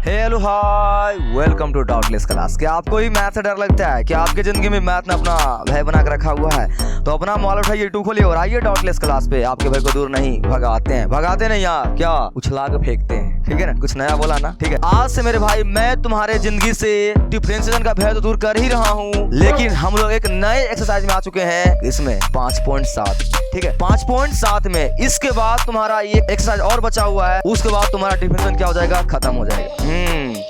Hello hi, welcome to doubtless class. क्या आपको ही math से डर लगता है? क्या आपकी जिंदगी में मैथ ने अपना भय बना कर रखा हुआ है? तो अपना मोबाइल उठाइए, यूट्यूब खोलिए और आइए डाउटलेस क्लास पे। आपके भय को दूर नहीं भगाते नहीं यार, क्या उछला के फेंकते हैं। ठीक है ना, कुछ नया बोला ना। ठीक है, आज से मेरे भाई मैं तुम्हारे जिंदगी से डिफरेंशिएशन का भय तो दूर कर ही रहा हूँ, लेकिन हम लोग एक नए एक्सरसाइज में आ चुके हैं। इसमें 5.7, ठीक है 5.7 में इसके बाद तुम्हारा ये एक्सरसाइज और बचा हुआ है। उसके बाद तुम्हारा डिफरेंशिएशन क्या हो जाएगा? खत्म हो जाएगा।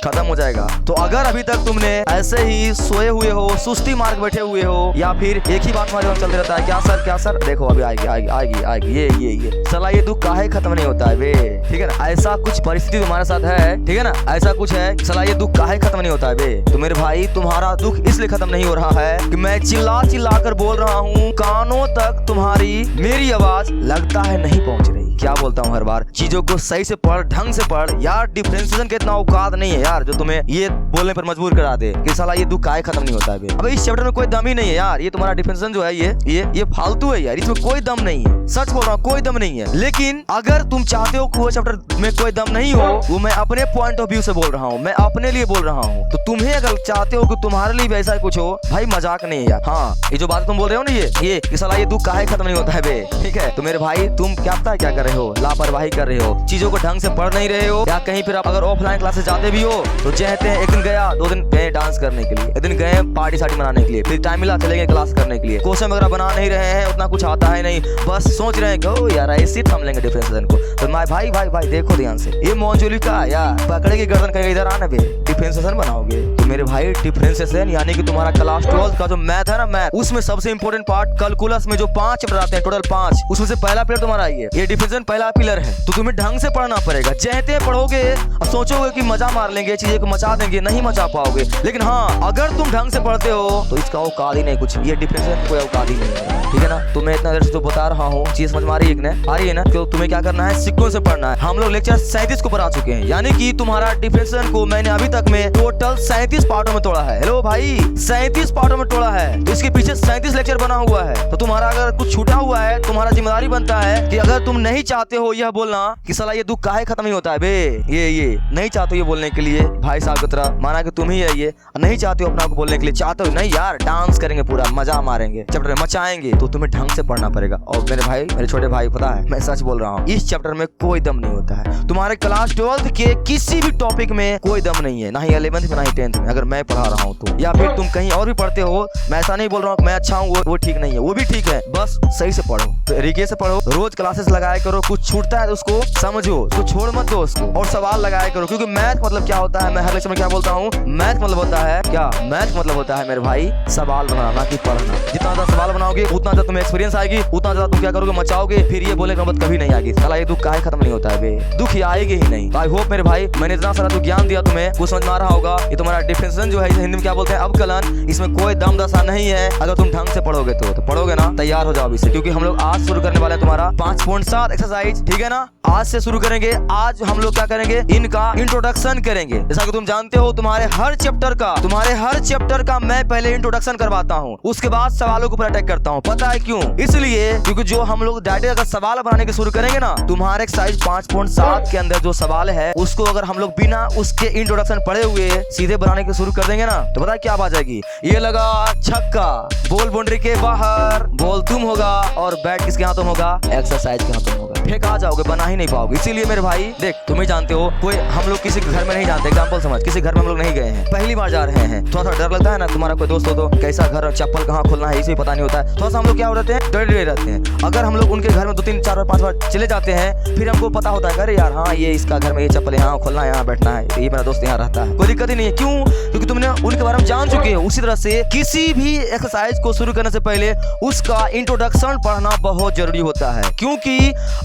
खत्म हो जाएगा। तो अगर अभी तक तुमने ऐसे ही सोए हुए हो, सुस्ती मार के बैठे हुए हो, या फिर एक ही बात तुम्हारे मन चलते रहता है, क्या सर देखो अभी आएगी ये साला ये दुख काहे खत्म नहीं होता है बे। ठीक है ना, ऐसा कुछ परिस्थिति तुम्हारे साथ है। ठीक है ना, ऐसा कुछ है, साला ये दुख काहे खत्म नहीं होता है बे। तो मेरे भाई तुम्हारा दुख इसलिए खत्म नहीं हो रहा है कि मैं चिल्ला चिल्ला कर बोल रहा हूँ, कानों तक तुम्हारी मेरी आवाज लगता है नहीं पहुंच रही। क्या बोलता हूँ हर बार, चीजों को सही से पढ़, ढंग से पढ़ यार। डिफरेंशिएशन के इतना औकात नहीं है यार जो तुम्हें ये बोलने पर मजबूर करा दे कि साला ये दुख काहे खत्म नहीं होता है। अब इस चैप्टर में कोई दम ही नहीं है यार। ये तुम्हारा डिफरेंशिएशन जो है ये फालतू है यार, इसमें कोई दम नहीं है। सच बोल रहा हूँ, कोई दम नहीं है। लेकिन अगर तुम चाहते हो कि वो चैप्टर में कोई दम नहीं हो, वो मैं अपने पॉइंट ऑफ व्यू से बोल रहा हूँ, मैं अपने लिए बोल रहा हूँ। तो तुम्हें अगर चाहते हो कि तुम्हारे लिए भी ऐसा कुछ हो, भाई मजाक नहीं है यार। हाँ, ये जो बात तुम बोल रहे हो ना, ये साला ये दुख काहे खत्म नहीं होता है बे। ठीक है, तो मेरे भाई तुम क्या पता क्या कर रहे हो, लापरवाही कर रहे हो, चीजों को ढंग से पढ़ नहीं रहे हो, या कहीं फिर अगर ऑफलाइन क्लासेस जाते भी हो तो चाहते हैं एक दिन गया, 2 दिन गए डांस करने के लिए, एक दिन गए पार्टी सार्टी मनाने के लिए, फिर टाइम मिला चले गए क्लास करने के लिए, क्वेश्चन वगैरह बना नहीं रहे हैं, उतना कुछ आता है नहीं, बस सोच रहे हैं कि यार ऐसे थम लेंगे डिफरेंशिएशन को। तो मैं भाई देखो ध्यान से, ये मोंजुलिका यार पकड़े की गर्दन कहीं इधर आने पे डिफरेंशिएशन बनाओगे। तो मेरे भाई डिफरेंशिएशन यानी कि तुम्हारा क्लास 12 का जो मैथ है ना, मैथ उसमें सबसे इंपॉर्टेंट पार्ट कैलकुलस में जो 5 चैप्टर आते हैं, टोटल 5, उसमें से पहला पिलर तुम्हारा ये डिफरेंशिएशन पहला पिलर है। तो तुम्हें ढंग से पढ़ना पड़ेगा। चाहते पढ़ोगे और सोचोगे कि मजा मार लेंगे, चीजें को मचा देंगे, नहीं मचा पाओगे। लेकिन हाँ, अगर तुम ढंग से पढ़ते हो तो इसका औकात ही नहीं कुछ, ये डिफरेंशिएशन कोई औकात ही नहीं है। ठीक है ना, तो मैं इतना देर से जो बता रहा हूँ, चीज समझ में आ रही है ना? तो तुम्हें क्या करना है, सीक्वेंस से पढ़ना है। हम लोग लेक्चर 37 को पर आ चुके हैं, यानी कि तुम्हारा डिफरेंशिएशन को मैंने अभी तक में टोटल 37 पार्टों में तोड़ा है। हेलो भाई, 37 पार्टों में तोड़ा है, तो इसके पीछे 37 लेक्चर बना हुआ है। तो तुम्हारा अगर कुछ छूटा हुआ है, तुम्हारा जिम्मेदारी बनता है कि अगर तुम नहीं चाहते हो यह बोलना कि साला ये दुख काहे खत्म नहीं होता है बे, ये नहीं चाहते हो ये बोलने के लिए भाई साहब की तरह, माना कि तुम ही है ये, नहीं चाहते हो अपना को बोलने के लिए, चाहते हो नहीं यार डांस करेंगे, पूरा मजा मारेंगे, चैप्टर में मचाएंगे, तो तुम्हें ढंग से पढ़ना पड़ेगा। और मेरे भाई, मेरे छोटे भाई, पता है मैं सच बोल रहा हूँ, इस चैप्टर में कोई दम नहीं होता है। तुम्हारे क्लास 12 के किसी भी टॉपिक में कोई दम नहीं है, ना ही 11th में ना ही 10th में, अगर मैं पढ़ा रहा हूँ तो, या फिर तुम कहीं और भी पढ़ते हो। मैं ऐसा नहीं बोल रहा हूँ मैं अच्छा हूँ, वो ठीक नहीं है, वो भी ठीक है, बस सही से पढ़ो, तरीके से पढ़ो, रोज क्लासेस लगाया करो, कुछ छूटता है तो उसको समझो, उसको छोड़ मत दो उसको, और सवाल लगाया करो। क्योंकि मैथ मतलब क्या होता है, मैं हर लेक्चर में क्या बोलता हूँ, मैथ मतलब होता है क्या, मैथ मतलब होता है मेरे भाई सवाल बनाना की पढ़ना। जितना ज्यादा सवाल बनाओगे उतना ज्यादा तुम्हें एक्सपीरियंस आएगी, उतना ज्यादा तुम क्या करोगे, मचाओगे, फिर ये बोले नौबत कभी नहीं आएगी। साला ये दुख काहे खत्म नहीं होता है बे, दुख ये आएगी ही नहीं। आई होप मेरे भाई मैंने इतना सारा जो ज्ञान दिया तुम्हें वो समझ में आ रहा होगा। ये तुम्हारा डिफरेंशिएशन जो है, हिंदी में क्या बोलते हैं, अवकलन, इसमें कोई दम दशा नहीं है। अगर तुम ढंग से पढ़ोगे तो पढ़ोगे ना, तैयार हो जाओ इससे, क्योंकि हम लोग आज शुरू करने वाले हैं तुम्हारा 5.7 एक्सरसाइज। ठीक है ना, आज से शुरू करेंगे। आज हम लोग क्या करेंगे, इनका इंट्रोडक्शन करेंगे। जैसा कि तुम जानते हो तुम्हारे हर चैप्टर का मैं पहले इंट्रोडक्शन करवाता हूँ, उसके बाद सवालों को अटैक करता हूँ। पता है क्यों? इसलिए क्योंकि जो हम लोग डायरेक्ट अगर सवाल बनाने के शुरू करेंगे ना, तुम्हारे एक्सरसाइज 5.7 के अंदर जो सवाल है उसको अगर हम लोग बिना उसके इंट्रोडक्शन पढ़े हुए सीधे बनाने के शुरू कर देंगे ना, तो पता है क्या बात जाएगी, ये लगा छक्का, बॉल बाउंड्री के बाहर, बॉल तुम होगा और बैट किसके हाथों होगा, एक्सरसाइज के हाथों होगा, फेंक आ जाओगे, बना ही नहीं पाओगे। इसीलिए मेरे भाई देख, तुम ही जानते हो, कोई हम लोग किसी घर में नहीं जानते, एग्जांपल समझ, किसी घर में हम लोग नहीं गए हैं, पहली बार जा रहे हैं, थोड़ा सा डर लगता है ना। तुम्हारा कोई दोस्त हो तो कैसा घर, चप्पल कहाँ खोलना है इसे भी पता नहीं होता है, थोड़ा सा हम लोग क्या हो रहते हैं, डरे रहते हैं। अगर हम लोग उनके घर में 2 3 4 5 बार चले जाते हैं, फिर हमको पता होता है अरे यार हाँ ये इसका घर में ये चप्पल यहाँ खोलना है, यहाँ बैठना है, ये मेरा दोस्त यहाँ रहता है, कोई दिक्कत ही नहीं है। क्यों? क्योंकि तुमने उनके बारे में जान चुके हो। उसी तरह से किसी भी एक्सरसाइज को शुरू करने से पहले उसका इंट्रोडक्शन पढ़ना बहुत जरूरी होता है, क्योंकि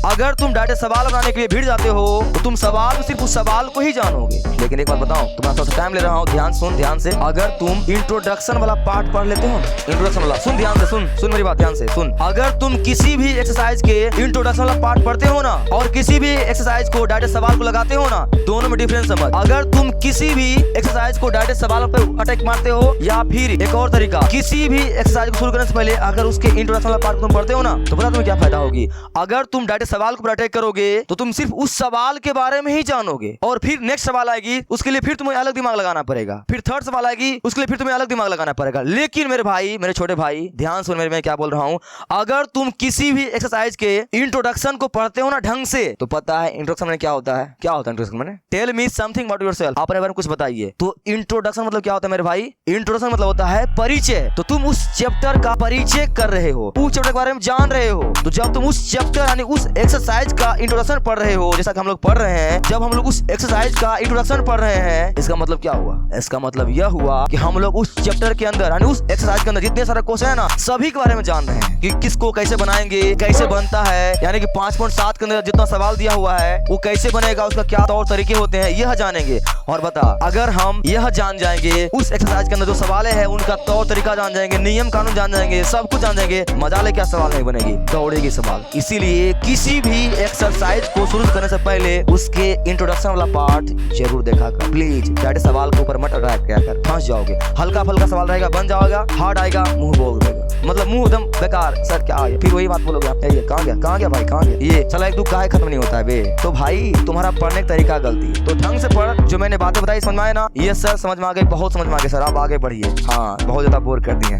अगर तुम डायरेक्ट सवाल बनाने के लिए भिड़ जाते हो तो तुम सवाल सिर्फ उस सवाल को ही जानोगे। लेकिन एक बात बताऊं, तुम्हारा थोड़ा सा टाइम ले रहा हूँ, ध्यान से, अगर तुम इंट्रोडक्शन वाला पार्ट पढ़ लेते हो, इंट्रोडक्शन वाला, सुन ध्यान से, सुन मेरी बात ध्यान से सुन। अगर तुम किसी भी एक्सरसाइज के इंट्रोडक्शन वाला पार्ट पढ़ते हो ना, और किसी भी एक्सरसाइज को डायरेक्ट सवाल को लगाते हो ना, दोनों में डिफरेंस समझ। अगर तुम किसी भी एक्सरसाइज को डायरेक्ट सवाल पे अटैक मारते हो, या फिर एक और तरीका, किसी भी एक्सरसाइज को शुरू करने से पहले अगर उसके इंट्रोडक्शन वाला पार्ट तुम पढ़ते हो ना, तो पता तुम्हें क्या फायदा होगी। अगर तुम डायरेक्ट सवाल को पूरा अटैक करोगे तो तुम सिर्फ उस सवाल के बारे में ही जानोगे, और फिर नेक्स्ट सवाल आएगी उसके लिए फिर तुम्हें अलग दिमाग लगाना पड़ेगा, फिर थर्ड सवाल आएगी उसके लिए फिर तुम्हें अलग दिमाग लगाना पड़ेगा। लेकिन मेरे भाई, मेरे छोटे भाई, ध्यान सुन मैं क्या बोल रहा हूं। अगर तुम किसी भी एक्सरसाइज के इंट्रोडक्शन को पढ़ते हो ना ढंग से, तो पता है इंट्रोडक्शन में क्या होता है? क्या होता है इंट्रोडक्शन में? Tell me something about yourself, अपने बारे में कुछ बताइए। तो इंट्रोडक्शन मतलब क्या होता है मेरे भाई? इंट्रोडक्शन मतलब होता है परिचय। तो तुम उस चैप्टर का परिचय कर रहे हो, उस चैप्टर के बारे में जान रहे हो। तो जब तुम उस चैप्टर यानी उस एक्सरसाइज का इंट्रोडक्शन पढ़ रहे हो, जैसा कि हम लोग पढ़ रहे हैं, जब हम लोग उस एक्सरसाइज का इंट्रोडक्शन पढ़ रहे हैं, इसका मतलब क्या हुआ? इसका मतलब यह हुआ कि हम लोग उस चैप्टर के अंदर यानी उस एक्सरसाइज के अंदर जितने सारे क्वेश्चन है ना, सभी के बारे में जान रहे हैं कि किसको कैसे बनाएंगे, कैसे बनता है, यानी कि 5.7 के अंदर जितना सवाल दिया हुआ है वो कैसे बनेगा, उसका क्या तौर तरीके होते हैं, यह जानेंगे। और बता, अगर हम यह जान जाएंगे, उस एक्सरसाइज के अंदर जो सवाल है उनका तौर तरीका जान जाएंगे, नियम कानून जान जाएंगे, सब कुछ जान जाएंगे, मजा ले क्या सवाल नहीं बनेगी, दौड़ेगी सवाल। इसीलिए किसी भी एक्सरसाइज को शुरू करने से पहले उसके इंट्रोडक्शन वाला पार्ट जरूर देखा कर प्लीज। डायरेक्ट सवाल के ऊपर मत अटैक किया कर, फंस जाओगे। हल्का फल्का सवाल रहेगा, बन जाएगा, हार्ड आएगा, मुंह बोल देगा, मतलब मुंह एकदम बेकार, सर क्या आया, फिर वही बात बोलोगे आप, ये कहाँ गया भाई, कहाँ गया ये, चला एक दो काहे खत्म नहीं होता है बे। तो भाई तुम्हारा पढ़ने का तरीका गलती है, तो ढंग से पढ़। जो मैंने बातें बताई समझ में आए ना? ये सर समझ में आ गई, बहुत समझ में आ गई सर, आप आगे बढ़िए। हाँ, बहुत ज्यादा बोर कर दिए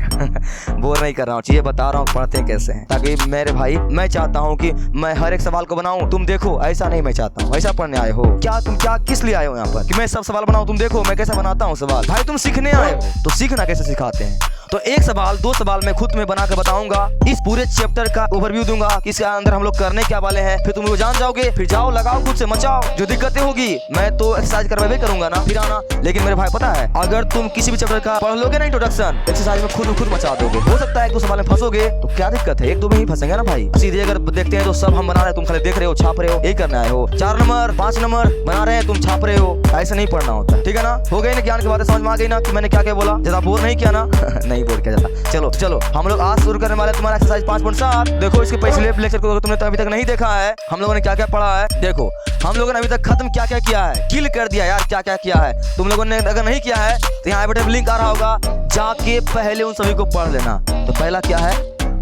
बोर नहीं कर रहा हूँ, ये बता रहा हूँ पढ़ते कैसे हैं, ताकि मेरे भाई मैं चाहता हूँ कि मैं हर एक सवाल को बनाऊं, तुम देखो, ऐसा नहीं मैं चाहता हूँ। ऐसा पढ़ने आए हो क्या तुम? क्या किस लिए आए हो यहाँ पर कि मैं सब सवाल बनाऊं? तुम देखो मैं कैसे बनाता हूँ सवाल। भाई तुम सीखने आए हो तो सीखना कैसे सिखाते हैं। तो एक सवाल दो सवाल मैं खुद में बना कर बताऊंगा, इस पूरे चैप्टर का ओवरव्यू दूंगा कि इसके अंदर हम लोग करने क्या वाले हैं, फिर तुम लोग जान जाओगे, फिर जाओ लगाओ खुद से मचाओ। जो दिक्कतें होगी मैं तो एक्सरसाइज करवावे करूंगा ना, फिर आना। लेकिन मेरे भाई पता है, अगर तुम किसी भी चैप्टर का पढ़ लोगे ना इंट्रोडक्शन, एक्सरसाइज में खुद मचा दोगे। हो सकता है एक दो सवाल में फंसोगे, तो क्या दिक्कत है, एक दो में ही फंसेंगे ना भाई। सीधे अगर देखते हैं तो सब हम बना रहे हैं, तुम खाली देख रहे हो, छाप रहे हो, यही करना है हो। 4 नंबर 5 नंबर बना रहे हैं, तुम छाप रहे हो, ऐसा नहीं पढ़ना होता, ठीक है ना? हो गई ना ज्ञान की बातें समझ में आ गई ना कि मैंने क्या क्या बोला? ज्यादा बोर नहीं किया ना नहीं बोर किया जाता। चलो हम लोग आज शुरू करने वाले तुम्हारा एक्सरसाइज 5.7। देखो इसके पिछले लेक्चर को तुमने तो अभी तक नहीं देखा है, हम लोगों ने क्या क्या पढ़ा है। देखो हम लोगों ने अभी तक खत्म क्या क्या किया है, किल कर दिया यार, क्या क्या किया है। तुम लोगों ने अगर नहीं किया है तो यहाँ बटन लिंक आ रहा होगा, जाके पहले उन सभी को पढ़ लेना। तो पहला क्या है?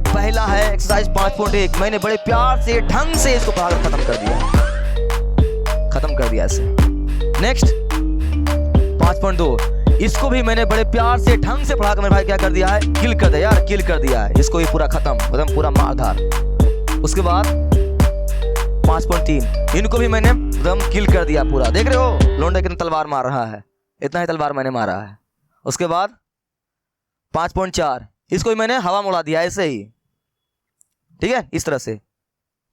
पहला है एक्सरसाइज 5.1। मैंने बड़े प्यार से ढंग से इसको पढ़ाकर खत्म कर दिया इसे। नेक्स्ट 5.2, इसको भी मैंने बड़े प्यार से ढंग से पढ़ा कर मेरे भाई क्या कर दिया है, किल कर दिया यार, किल कर दिया है इसको भी पूरा खत्म, एकदम पूरा मारधार। उसके बाद 5.3, इनको भी मैंने एकदम किल कर दिया पूरा। देख रहे हो लोंडे कितना तलवार मार रहा है, इतना ही तलवार मैंने मारा है। उसके बाद 5.4, इसको भी मैंने हवा में उड़ा दिया ऐसे ही, ठीक है। इस तरह से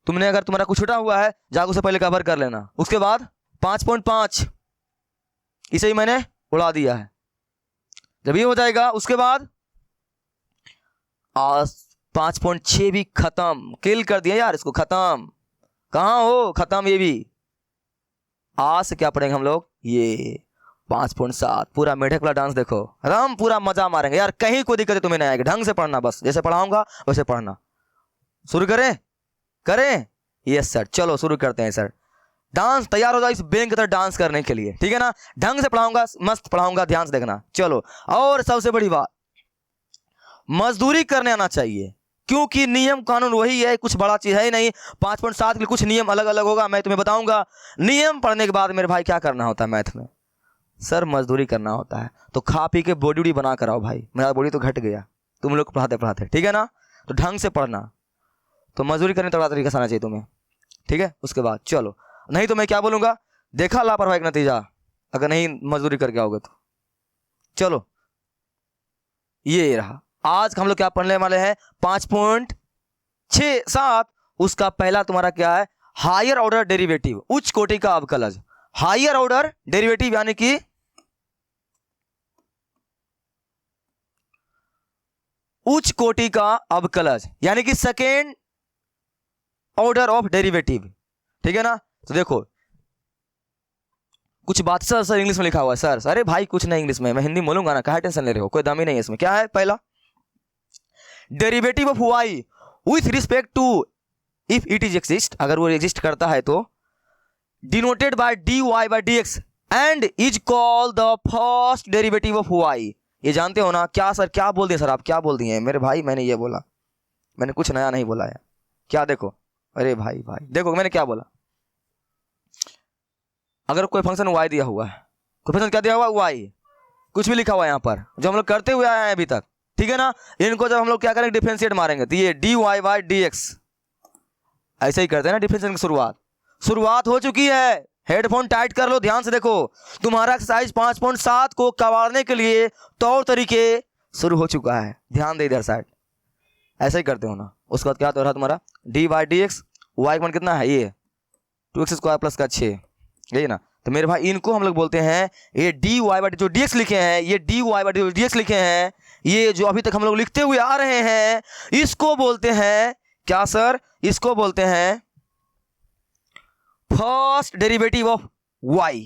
तुमने अगर तुम्हारा कुछ छूटा हुआ है जागो से पहले कवर कर लेना। उसके बाद 5.5, इसे ही मैंने उड़ा दिया है। जब ये हो जाएगा उसके बाद 5.6 भी खत्म, किल कर दिया यार इसको, खत्म। कहाँ हो खत्म ये भी। आज से क्या पढ़ेंगे हम लोग, ये 5.7 पूरा मेढक वाला डांस देखो, हम पूरा मजा मारेंगे यार, कहीं कोई दिक्कत तुम्हें नहीं आएगी। ढंग से पढ़ना, बस जैसे पढ़ाऊंगा वैसे पढ़ना। शुरू करें यस सर, चलो शुरू करते हैं सर। डांस तैयार हो जाओ इस बैंक की तरह डांस करने के लिए, ठीक है ना? ढंग से पढ़ाऊंगा, मस्त पढ़ाऊंगा, ध्यान से देखना। चलो, और सबसे बड़ी बात, मजदूरी करने आना चाहिए, क्योंकि नियम कानून वही है, कुछ बड़ा चीज है ही नहीं। 5.7 के लिए कुछ नियम अलग अलग होगा, मैं तुम्हें बताऊंगा। नियम पढ़ने के बाद मेरे भाई क्या करना होता है मैथ में, सर मजदूरी करना होता है। तो खा पी के बॉडी वूडी बना कर आओ भाई, मेरा बॉडी तो घट गया तुम लोग पढ़ाते, ठीक है ना? तो ढंग से पढ़ना, तो मजदूरी करने का तरीका आना चाहिए तुम्हें, ठीक है। उसके बाद चलो, नहीं तो मैं क्या बोलूंगा, देखा लापरवाही का नतीजा, अगर नहीं मजदूरी करके आओगे तो। चलो ये रहा, आज हम लोग क्या पढ़ने वाले हैं 5.6-7। उसका पहला तुम्हारा क्या है, हायर ऑर्डर डेरिवेटिव, उच्च कोटि का अवकलज। हायर ऑर्डर डेरिवेटिव यानी कि उच्च कोटि का अवकलज, यानी कि सेकेंड ऑर्डर ऑफ डेरिवेटिव, ठीक है ना? तो देखो कुछ बात सर इंग्लिश में लिखा हुआ है सर। अरे भाई कुछ नहीं इंग्लिश में, मैं हिंदी बोलूंगा ना, काहे टेंशन ले रहे हो, कोई दम ही नहीं है इसमें। क्या है पहला, derivative of y with respect to, if it is exist, अगर वो एग्जिस्ट करता है तो, denoted by dy by dx and is called the first derivative of y। ये जानते हो ना? क्या सर क्या बोल दिए सर आप, क्या बोल दिए मेरे भाई? मैंने ये बोला, मैंने कुछ नया नहीं बोला है। क्या देखो अरे भाई भाई देखो मैंने क्या बोला, अगर कोई फंक्शन y दिया हुआ है, कोई फंक्शन क्या दिया हुआ है y, कुछ भी लिखा हुआ है यहाँ पर जो हम लोग करते हुए आए हैं अभी तक, ठीक है ना। इनको जब हम लोग क्या करेंगे डिफरेंशिएट मारेंगे तो ये dy बाई dx, ऐसे ही करते हैं ना डिफरेंशिएशन की शुरुआत हो चुकी है। हेडफोन टाइट कर लो, ध्यान से देखो, तुम्हारा एक्सरसाइज 5.7 को कवारने के लिए तौर तरीके शुरू हो चुका है, ध्यान दे इधर साइड, ऐसे ही करते हो ना। उसके बाद क्या हो रहा तुम्हारा d by D x, y का मान कितना है ये 2x² प्लस का 6, यही ना। तो मेरे भाई इनको हम लोग बोलते हैं, ये डी वाई बाई जो डी एक्स लिखे हैं, ये डी वाई बाई जो डी एक्स लिखे हैं, ये जो अभी तक हम लोग लिखते हुए आ रहे हैं, इसको बोलते हैं क्या सर, इसको बोलते हैं फर्स्ट डेरिवेटिव ऑफ वाई,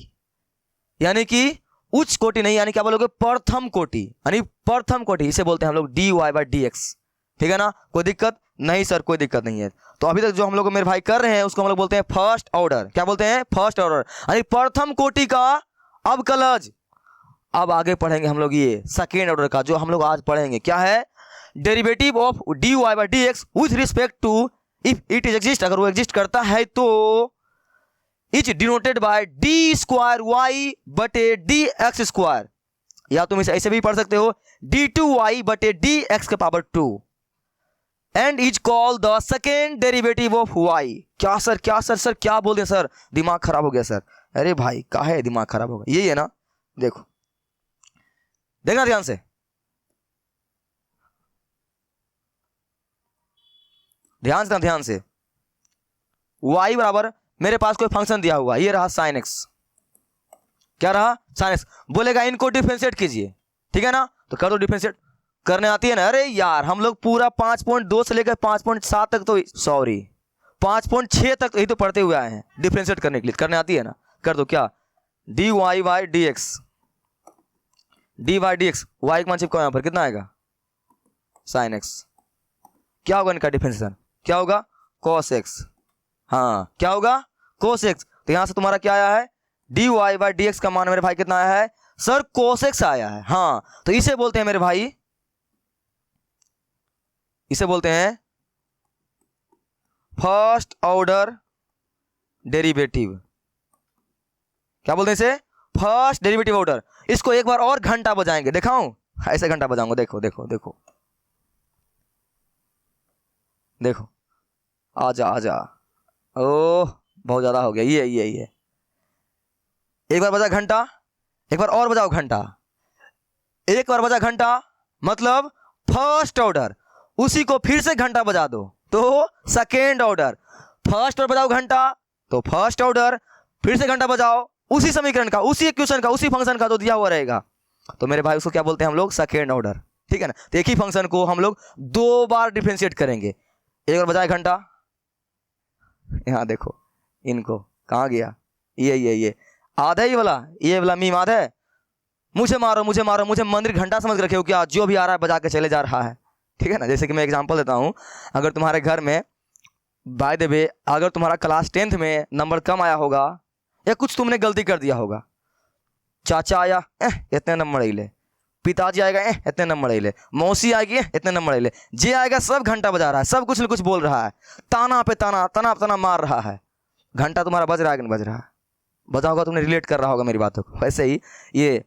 यानी कि उच्च कोटि नहीं, यानी क्या बोलोगे प्रथम कोटि, यानी प्रथम कोटि, इसे बोलते हैं हम लोग d Y by D x, ठीक है ना। कोई दिक्कत नहीं सर, कोई दिक्कत नहीं है। तो अभी तक जो हम लोग मेरे भाई कर रहे हैं उसको हम लोग बोलते हैं फर्स्ट ऑर्डर, क्या बोलते हैं फर्स्ट ऑर्डर, यानी प्रथम कोटि का अवकलज। अब आगे पढ़ेंगे हम लोग ये सेकेंड ऑर्डर का, जो हम लोग आज पढ़ेंगे क्या है, derivative of d Y by D x with respect to if it is exist, अगर वो एग्जिस्ट करता है तो is denoted by d square y बटे डी एक्स स्क्वायर, या तुम इसे ऐसे भी पढ़ सकते हो डी टू वाई बटे डी एक्स के power 2, and is called the second derivative of y. क्या सर क्या सर, सर क्या बोल दिया सर, दिमाग खराब हो गया सर। अरे भाई काहे दिमाग खराब हो गया, यही है ना, देखो देखना ध्यान से, ध्यान से y बराबर मेरे पास कोई फंक्शन दिया हुआ, ये रहा sin x, क्या रहा sin x, बोलेगा इनको डिफरेंशिएट कीजिए, ठीक है ना। तो कर दो डिफरेंशिएट, करने आती है ना। अरे यार हम लोग पूरा 5.2 से लेकर 5.7 तक तो सॉरी 5.6 तक यही तो पढ़ते हुए आए हैं, डिफरेंशिएट करने के लिए करने आती है ना। कर दो क्या d Y by D x, d y d x, y का मान चिपका यहाँ पर कितना आएगा sin x, क्या होगा इनका डिफरेंशिएशन, क्या होगा cos x, हाँ क्या होगा cos x। तो यहां से तुम्हारा क्या आया है d Y by D x का मान मेरे भाई कितना आया है सर cos x आया है, हाँ। तो इसे बोलते हैं मेरे भाई, इसे बोलते हैं फर्स्ट ऑर्डर डेरिवेटिव, क्या बोलते हैं इसे फर्स्ट डेरिवेटिव ऑर्डर। इसको एक बार और घंटा बजाएंगे, दिखाऊं ऐसे घंटा बजाऊंगा, देखो देखो देखो देखो, आजा आजा, ओह बहुत ज्यादा हो गया, ये एक बार बजा घंटा, एक बार और बजाओ घंटा, एक बार बजा घंटा मतलब फर्स्ट ऑर्डर, उसी को फिर से घंटा बजा दो तो सेकेंड ऑर्डर, फर्स्ट ऑर्डर बजाओ घंटा तो फर्स्ट ऑर्डर, फिर से घंटा बजाओ उसी समीकरण का, उसी इक्वेशन का, उसी फंक्शन का जो दिया हुआ रहेगा, तो मेरे भाई उसको क्या बोलते हैं हम लोग सेकेंड ऑर्डर, ठीक है ना। तो एक ही फंक्शन को हम लोग 2 बार डिफरेंशिएट करेंगे। एक बार बजाए घंटा, यहाँ देखो इनको कहाँ गया, ये आधा ही वाला, ये वाला मीम आधा है, मुझे मारो मुझे मारो, मुझे मंदिर घंटा समझ रखे हो क्या, जो भी आ रहा है बजा के चले जा रहा है, ठीक है ना। जैसे कि मैं एग्जांपल देता हूँ, अगर तुम्हारे घर में बाय द वे अगर तुम्हारा क्लास 10th में नंबर कम आया होगा या कुछ तुमने गलती कर दिया होगा, चाचा आया इतने नंबर ले, पिताजी आएगा इतने नंबर ले, मौसी आएगी इतने नंबर ले, जे आएगा सब घंटा बजा रहा है, सब कुछ न कुछ बोल रहा है, ताना पे ताना तना तना मार रहा है, घंटा तुम्हारा बज रहा है कि नहीं बज रहा है, बजा होगा, तुमने रिलेट कर रहा होगा मेरी बातों को। वैसे ही ये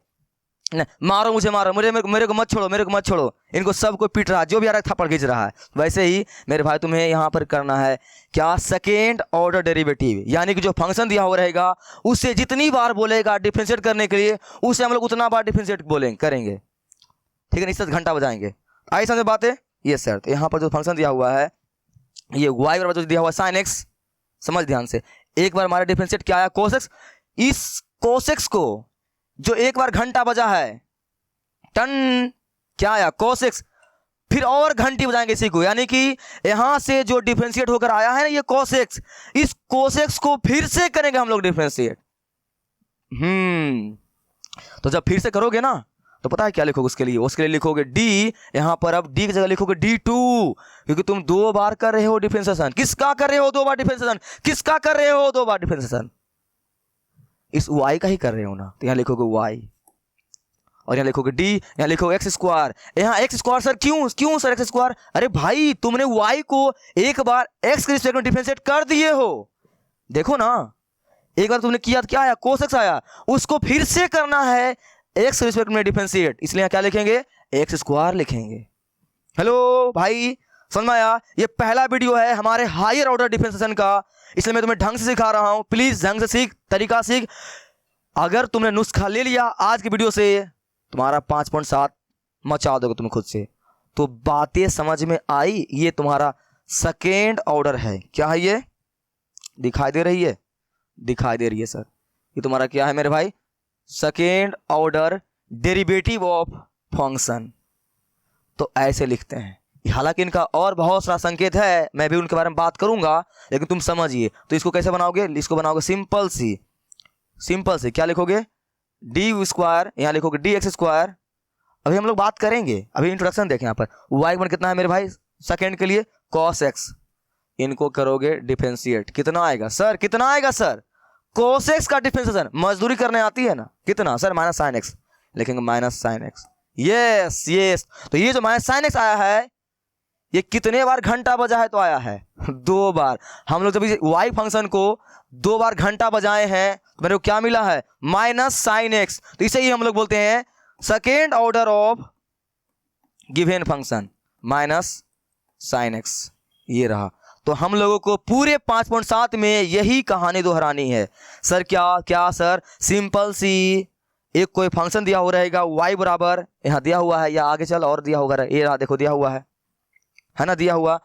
मारो मुझे मारो, मेरे को मत छोड़ो, मेरे को मत छोड़ो, इनको सबको पीट रहा है, जो भी आ रहा है थप्पड़ खींच रहा है। वैसे ही मेरे भाई तुम्हें यहाँ पर करना है क्या सेकेंड ऑर्डर डेरिवेटिव, यानी कि जो फंक्शन दिया हुआ रहेगा उससे जितनी बार बोलेगा डिफरेंशिएट करने के लिए, उससे हम लोग उतना बार डिफरेंशिएट बोलेंगे करेंगे, ठीक है। इस तरह घंटा बजाएंगे, आई समझ बात है। ये सर तो यहाँ पर जो फंक्शन दिया हुआ है ये वाई बराबर जो दिया हुआ साइन एक्स, समझ ध्यान से, एक बार हमारा डिफरेंशिएट क्या आया cos x, इस cos x को जो एक बार घंटा बजा है टन, क्या आया cos x, फिर और घंटी बजाएंगे इसी को, यानी कि यहां से जो डिफरेंशिएट होकर आया है ना ये cos x, इस cos x को फिर से करेंगे हम लोग डिफरेंशिएट। तो जब फिर से करोगे ना तो पता है क्या लिखोगे उसके लिए, उसके लिए लिखोगे d, यहां पर अब d की जगह लिखोगे d2, क्योंकि तुम 2 बार कर रहे हो डिफरेंशिएशन। किसका कर रहे हो 2 बार डिफरेंशिएशन, किसका कर रहे हो 2 बार डिफरेंशिएशन, इस y का ही कर रहे हो ना, तो यहां लिखोगे y, और यहाँ लिखोगे डी, यहाँ लिखोगे एक्स स्क्वायर। यहाँ एक्स स्क्वायर सर क्यों क्यों सर एक्स स्क्वायर? अरे भाई तुमने वाई को एक बार एक्स के रिस्पेक्ट में डिफरेंशिएट कर दिए हो, देखो ना, एक बार तुमने किया तो क्या आया, कोस एक्स आया, उसको फिर से करना है एक्स के रिस्पेक्ट में डिफरेंशिएट, इसलिए यहाँ क्या लिखेंगे, एक्स स्क्वायर लिखेंगे। हेलो भाई समझ में आया? ये पहला वीडियो है हमारे हायर ऑर्डर डिफरेंशिएशन का, इसलिए मैं तुम्हें ढंग से सिखा रहा हूं, प्लीज ढंग से सीख, तरीका सीख। अगर तुमने नुस्खा ले लिया आज की वीडियो से, तुम्हारा 5.7 मचा दोगे तुम खुद से। तो बातें समझ में आई? ये तुम्हारा सेकेंड ऑर्डर है। क्या है ये? दिखाई दे रही है? दिखाई दे रही है सर। ये तुम्हारा क्या है मेरे भाई? Second order derivative of function. तो ऐसे लिखते हैं। हालांकि इनका और बहुत सारा संकेत है, मैं भी उनके बारे में बात करूंगा, लेकिन तुम समझिए। तो इसको कैसे बनाओगे? इसको बनाओगे सिंपल सी क्या लिखोगे, डी स्क्वायर, यहाँ लिखोगे डी एक्स स्क्वायर। अभी हम लोग बात करेंगे, अभी इंट्रोडक्शन देखें। यहाँ पर वाई वन कितना है मेरे भाई सेकेंड के लिए, कॉस एक्स। इनको करोगे डिफरेंशिएट, कितना आएगा सर? कितना आएगा सर? कॉस एक्स का डिफरेंशिएशन, मजदूरी करने आती है ना, कितना सर? माइनस साइन एक्स, लिखेंगे माइनस साइन एक्स। यस। तो ये जो माइनस साइन एक्स आया है, ये कितने बार घंटा बजा है? तो आया है 2 बार। हम लोग जब वाई फंक्शन को 2 बार घंटा बजाए हैं तो मेरे को क्या मिला है, माइनस साइन एक्स। तो इसे ही हम लोग बोलते हैं second order of given function, minus sine x. ये रहा। तो हम लोगों को पूरे 5.7 में यही कहानी दोहरानी है। सर क्या सर? सिंपल सी, एक कोई फंक्शन दिया हो रहेगा y बराबर, यहाँ दिया हुआ है, या आगे चल और दिया होगा, ये रहा देखो दिया हुआ है ना, दिया हुआ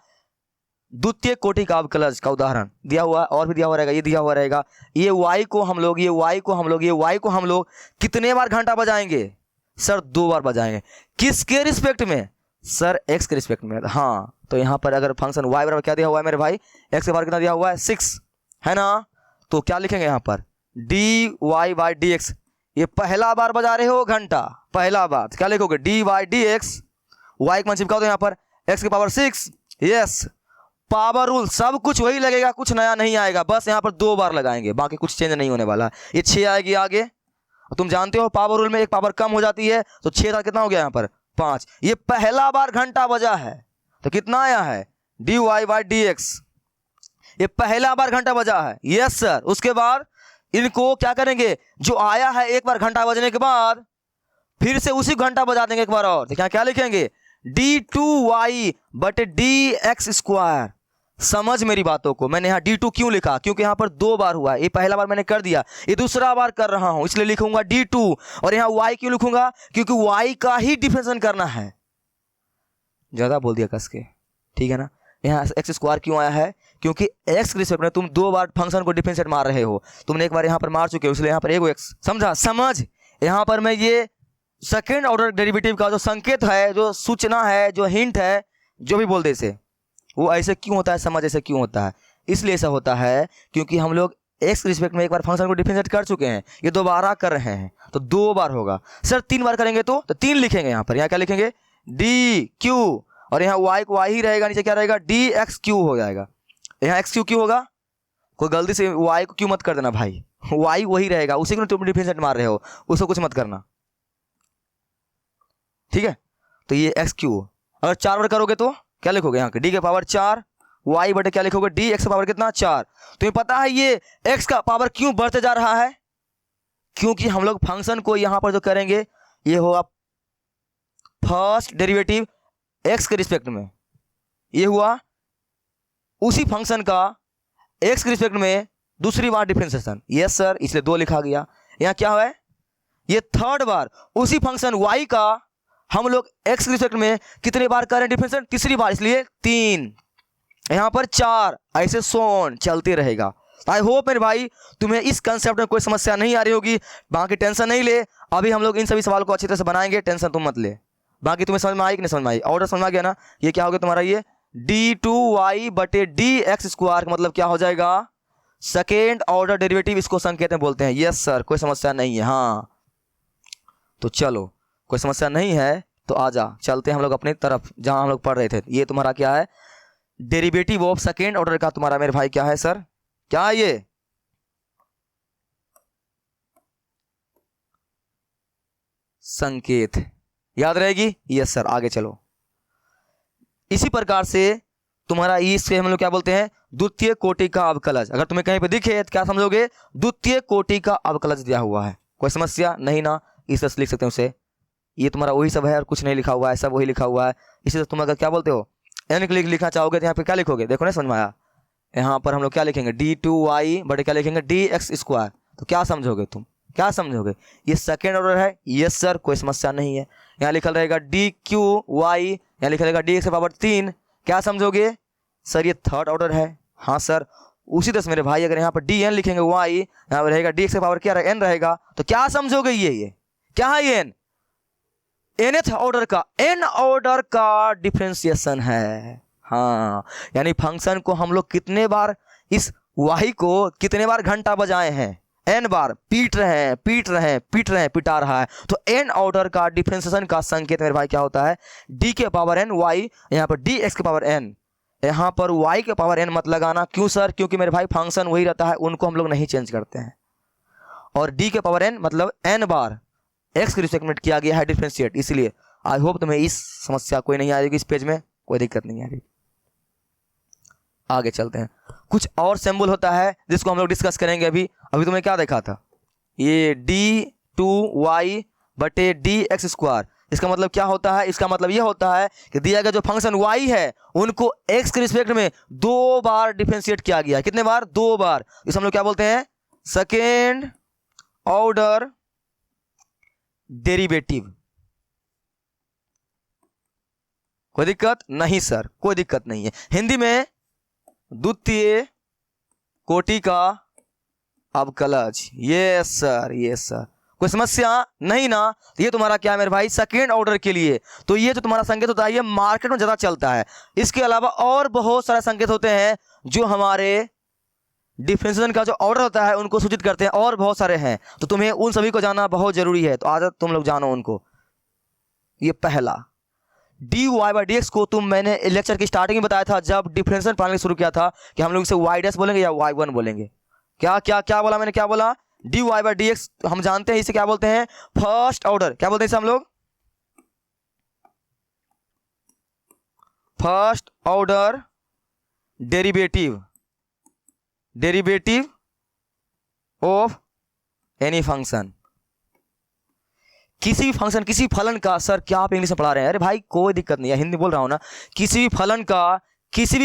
द्वितीय कोटि का अवकलज का उदाहरण दिया हुआ, और भी दिया हुआ रहेगा, ये दिया हुआ रहेगा। ये y को हम लोग कितने बार घंटा बजाएंगे सर? 2 बार बजाएंगे। किसके रिस्पेक्ट में सर? x के रिस्पेक्ट में। हाँ, तो यहाँ पर अगर फंक्शन y बराबर क्या दिया हुआ है मेरे भाई, x के बार कितना दिया हुआ है, 6 है ना। तो क्या लिखेंगे यहाँ पर, d Y by D x. ये पहला बार बजा रहे हो घंटा, पहला बार, तो क्या लिखोगे, D y d x. Y का मान चिपका दो यहाँ पर, x की पावर 6। यस, पावर रूल सब कुछ वही लगेगा, कुछ नया नहीं आएगा, बस यहाँ पर 2 बार लगाएंगे, बाकी कुछ चेंज नहीं होने वाला। ये 6 आएगी आगे, तुम जानते हो पावर रूल में एक पावर कम हो जाती है, तो 6 का कितना हो गया यहाँ पर, 5। ये पहला बार घंटा बजा है, तो कितना आया है, d Y by D x. ये पहला बार घंटा बजा है। Yes sir. उसके बाद इनको क्या करेंगे, जो आया है एक बार घंटा बजने के बाद, फिर से उसी घंटा बजा देंगे एक बार और। तो क्या लिखेंगे, d2y बटे dx स्क्वायर। समझ मेरी बातों को। मैंने यहाँ d2 क्यों लिखा, क्योंकि यहाँ पर 2 बार हुआ। ये पहला बार मैंने कर दिया, ये दूसरा बार कर रहा हूं, इसलिए लिखूंगा d2। और यहाँ y क्यों लिखूंगा, क्योंकि y का ही डिफरेंशिएशन करना है। ज्यादा बोल दिया कस के, ठीक है ना। यहाँ एक्स स्क्वायर क्यों आया है, क्योंकि एक्स के रिस्पेक्ट में तुम 2 बार फंक्शन को डिफरेंशिएट मार रहे हो। तुमने एक बार यहाँ पर मार चुके हो, इसलिए यहाँ पर एगो एक्स, समझा? समझ। यहाँ पर मैं ये सेकेंड ऑर्डर डेरिवेटिव का जो संकेत है, जो सूचना है, जो हिंट है, जो भी बोल दे इसे, वो ऐसे क्यों होता है, समझ ऐसे क्यों होता है। इसलिए ऐसा होता है क्योंकि हम लोग एक्स के रिस्पेक्ट में एक बार फंक्शन को डिफरेंशिएट कर चुके हैं, ये दोबारा कर रहे हैं, तो 2 बार होगा। सर 3 बार करेंगे तो 3 लिखेंगे यहाँ पर। यहाँ क्या लिखेंगे, डी क्यू, और यहाँ वाई को वाई ही रहेगा, नीचे क्या रहेगा, डी एक्स क्यू हो जाएगा। यहाँ एक्स क्यू होगा, कोई गलती से वाई को क्यू मत कर देना भाई, वाई वही रहेगा, उसी को तुम डिफरेंशिएट मार रहे हो, उसको कुछ मत करना, ठीक है। तो ये एक्स क्यू, अगर 4 बार करोगे तो क्या लिखोगे, यहाँ के डी के पावर 4, वाई बटे क्या लिखोगे, डी एक्स का पावर कितना, 4। तुम्हें पता है ये एक्स का पावर क्यों बढ़ते जा रहा है, क्योंकि हम लोग फंक्शन को यहाँ पर जो करेंगे, ये होगा फर्स्ट डेरिवेटिव एक्स के रिस्पेक्ट में, ये हुआ उसी फंक्शन का एक्स के रिस्पेक्ट में दूसरी बार डिफरेंशिएशन। यस सर, इसलिए 2 लिखा गया। यहाँ क्या है, ये थर्ड बार उसी फंक्शन y का हम लोग x के रिस्पेक्ट में कितने बार करें डिफरेंशिएशन, तीसरी बार, इसलिए 3। यहाँ पर 4, ऐसे सोन चलते रहेगा। आई होप मेरे भाई तुम्हें इस कंसेप्ट में कोई समस्या नहीं आ रही होगी। बाकी टेंशन नहीं ले, अभी हम लोग इन सभी सवाल को अच्छी तरह से बनाएंगे, टेंशन तुम मत ले। बाकी तुम्हें समझ में आई कि नहीं समझ में आई, ऑर्डर समझ में आ गया ना। ये क्या हो गया तुम्हारा, ये d2y बटे dx स्क्वायर का मतलब क्या हो जाएगा, सेकेंड ऑर्डर डेरिवेटिव, इसको संकेत में बोलते हैं। यस सर, कोई समस्या नहीं है। हाँ तो चलो, कोई समस्या नहीं है तो आजा, चलते हैं हम लोग अपनी तरफ जहां हम लोग पढ़ रहे थे। ये तुम्हारा क्या है, डेरिवेटिव ऑफ सेकेंड ऑर्डर का तुम्हारा मेरे भाई क्या है सर, क्या है ये, संकेत, याद रहेगी? Yes sir. आगे चलो। इसी प्रकार से तुम्हारा इससे हम लोग क्या बोलते हैं? द्वितीय कोटि का अवकलज। अगर तुम्हें कहीं पे दिखे तो क्या समझोगे? द्वितीय कोटि का अवकलज दिया हुआ है। कोई समस्या नहीं ना? इस तरह से लिख सकते हैं उसे। ये तुम्हारा वही सब है और कुछ नहीं लिखा हुआ है, सब वही लिखा हुआ है। इसी तरह तुम अगर क्या बोलते हो एन लिखना चाहोगे तो यहाँ पे क्या लिखोगे? देखो ना, समझ में आया? यहाँ पर हम लोग क्या लिखेंगे? d2y बटे क्या लिखेंगे? dx²। तो क्या समझोगे तुम? क्या समझोगे? ये सेकेंड ऑर्डर है। यस सर, कोई समस्या नहीं है। यहाँ लिखा रहेगा dqy, यहाँ लिखा रहेगा dx⁻3। क्या समझोगे? सर ये थर्ड ऑर्डर है। हाँ सर। उसी तरह से मेरे भाई अगर यहाँ पर dn लिखेंगे y, यहाँ पर रहेगा dx⁻ क्या रहेगा? n रहेगा। तो क्या समझोगे? ये क्या है? ये n nth ऑर्डर का, n ऑर्डर का डिफरेंशिएशन है। हाँ, यानी फंक्शन को हम लोग कितने बार, इस y को कितने बार घंटा बजाए हैं? n बार। पीट रहे हैं, पिटा रहा है। तो n ऑर्डर का डिफरेंशिएशन का संकेत मेरे भाई क्या होता है? d⁻n y, यहाँ पर dx⁻n, यहाँ पर y⁻n मत लगाना। क्यों सर? क्योंकि मेरे भाई फंक्शन वही रहता है, उनको हम लोग नहीं चेंज करते हैं। और d⁻n मतलब n बार x के रिस्पेक्ट में किया गया है डिफरेंशिएट, इसलिए आई होप तुम्हें इस समस्या कोई नहीं आएगी, इस पेज में कोई दिक्कत नहीं आएगी। आगे चलते हैं। कुछ और सिंबल होता है जिसको हम लोग डिस्कस करेंगे। अभी तुम्हें क्या देखा था? ये d2y बटे dx²। इसका मतलब क्या होता है? इसका मतलब यह होता है कि दिया गया जो फंक्शन y है उनको x के रिस्पेक्ट में 2 बार डिफरेंशिएट किया गया है। कितने बार? 2 बार। इसे हम लोग क्या बोलते हैं? Second order derivative. कोई दिक्कत नहीं सर? कोई दिक्कत नहीं है। हिंदी में द्वितीय कोटि का अवकलज। Yes sir, yes sir. कोई समस्या नहीं ना? ये तुम्हारा क्या है मेरे भाई? सेकेंड ऑर्डर के लिए। तो ये जो तुम्हारा संकेत होता है ये मार्केट में ज्यादा चलता है। इसके अलावा और बहुत सारे संकेत होते हैं जो हमारे डिफरेंशिएशन का जो ऑर्डर होता है उनको सूचित करते हैं, और बहुत सारे हैं। तो तुम्हें उन सभी को जानना बहुत जरूरी है। तो आज तुम लोग जानो उनको। ये पहला dy/dx को मैंने लेक्चर की स्टार्टिंग में बताया था, जब डिफरेंशिएशन पढ़ाने शुरू किया था, कि हम लोग इसे y' बोलेंगे या y1 बोलेंगे। क्या क्या क्या बोला मैंने? क्या बोला? dy/dx हम जानते हैं इसे क्या बोलते हैं? First order. क्या बोलते हैं इसे हम लोग? First order derivative of any function. किसी भी फंक्शन, किसी फलन का। सर क्या आप इंग्लिश में पढ़ा रहे हैं? अरे भाई कोई दिक्कत नहीं है, हिंदी बोल रहा हूं ना। किसी भी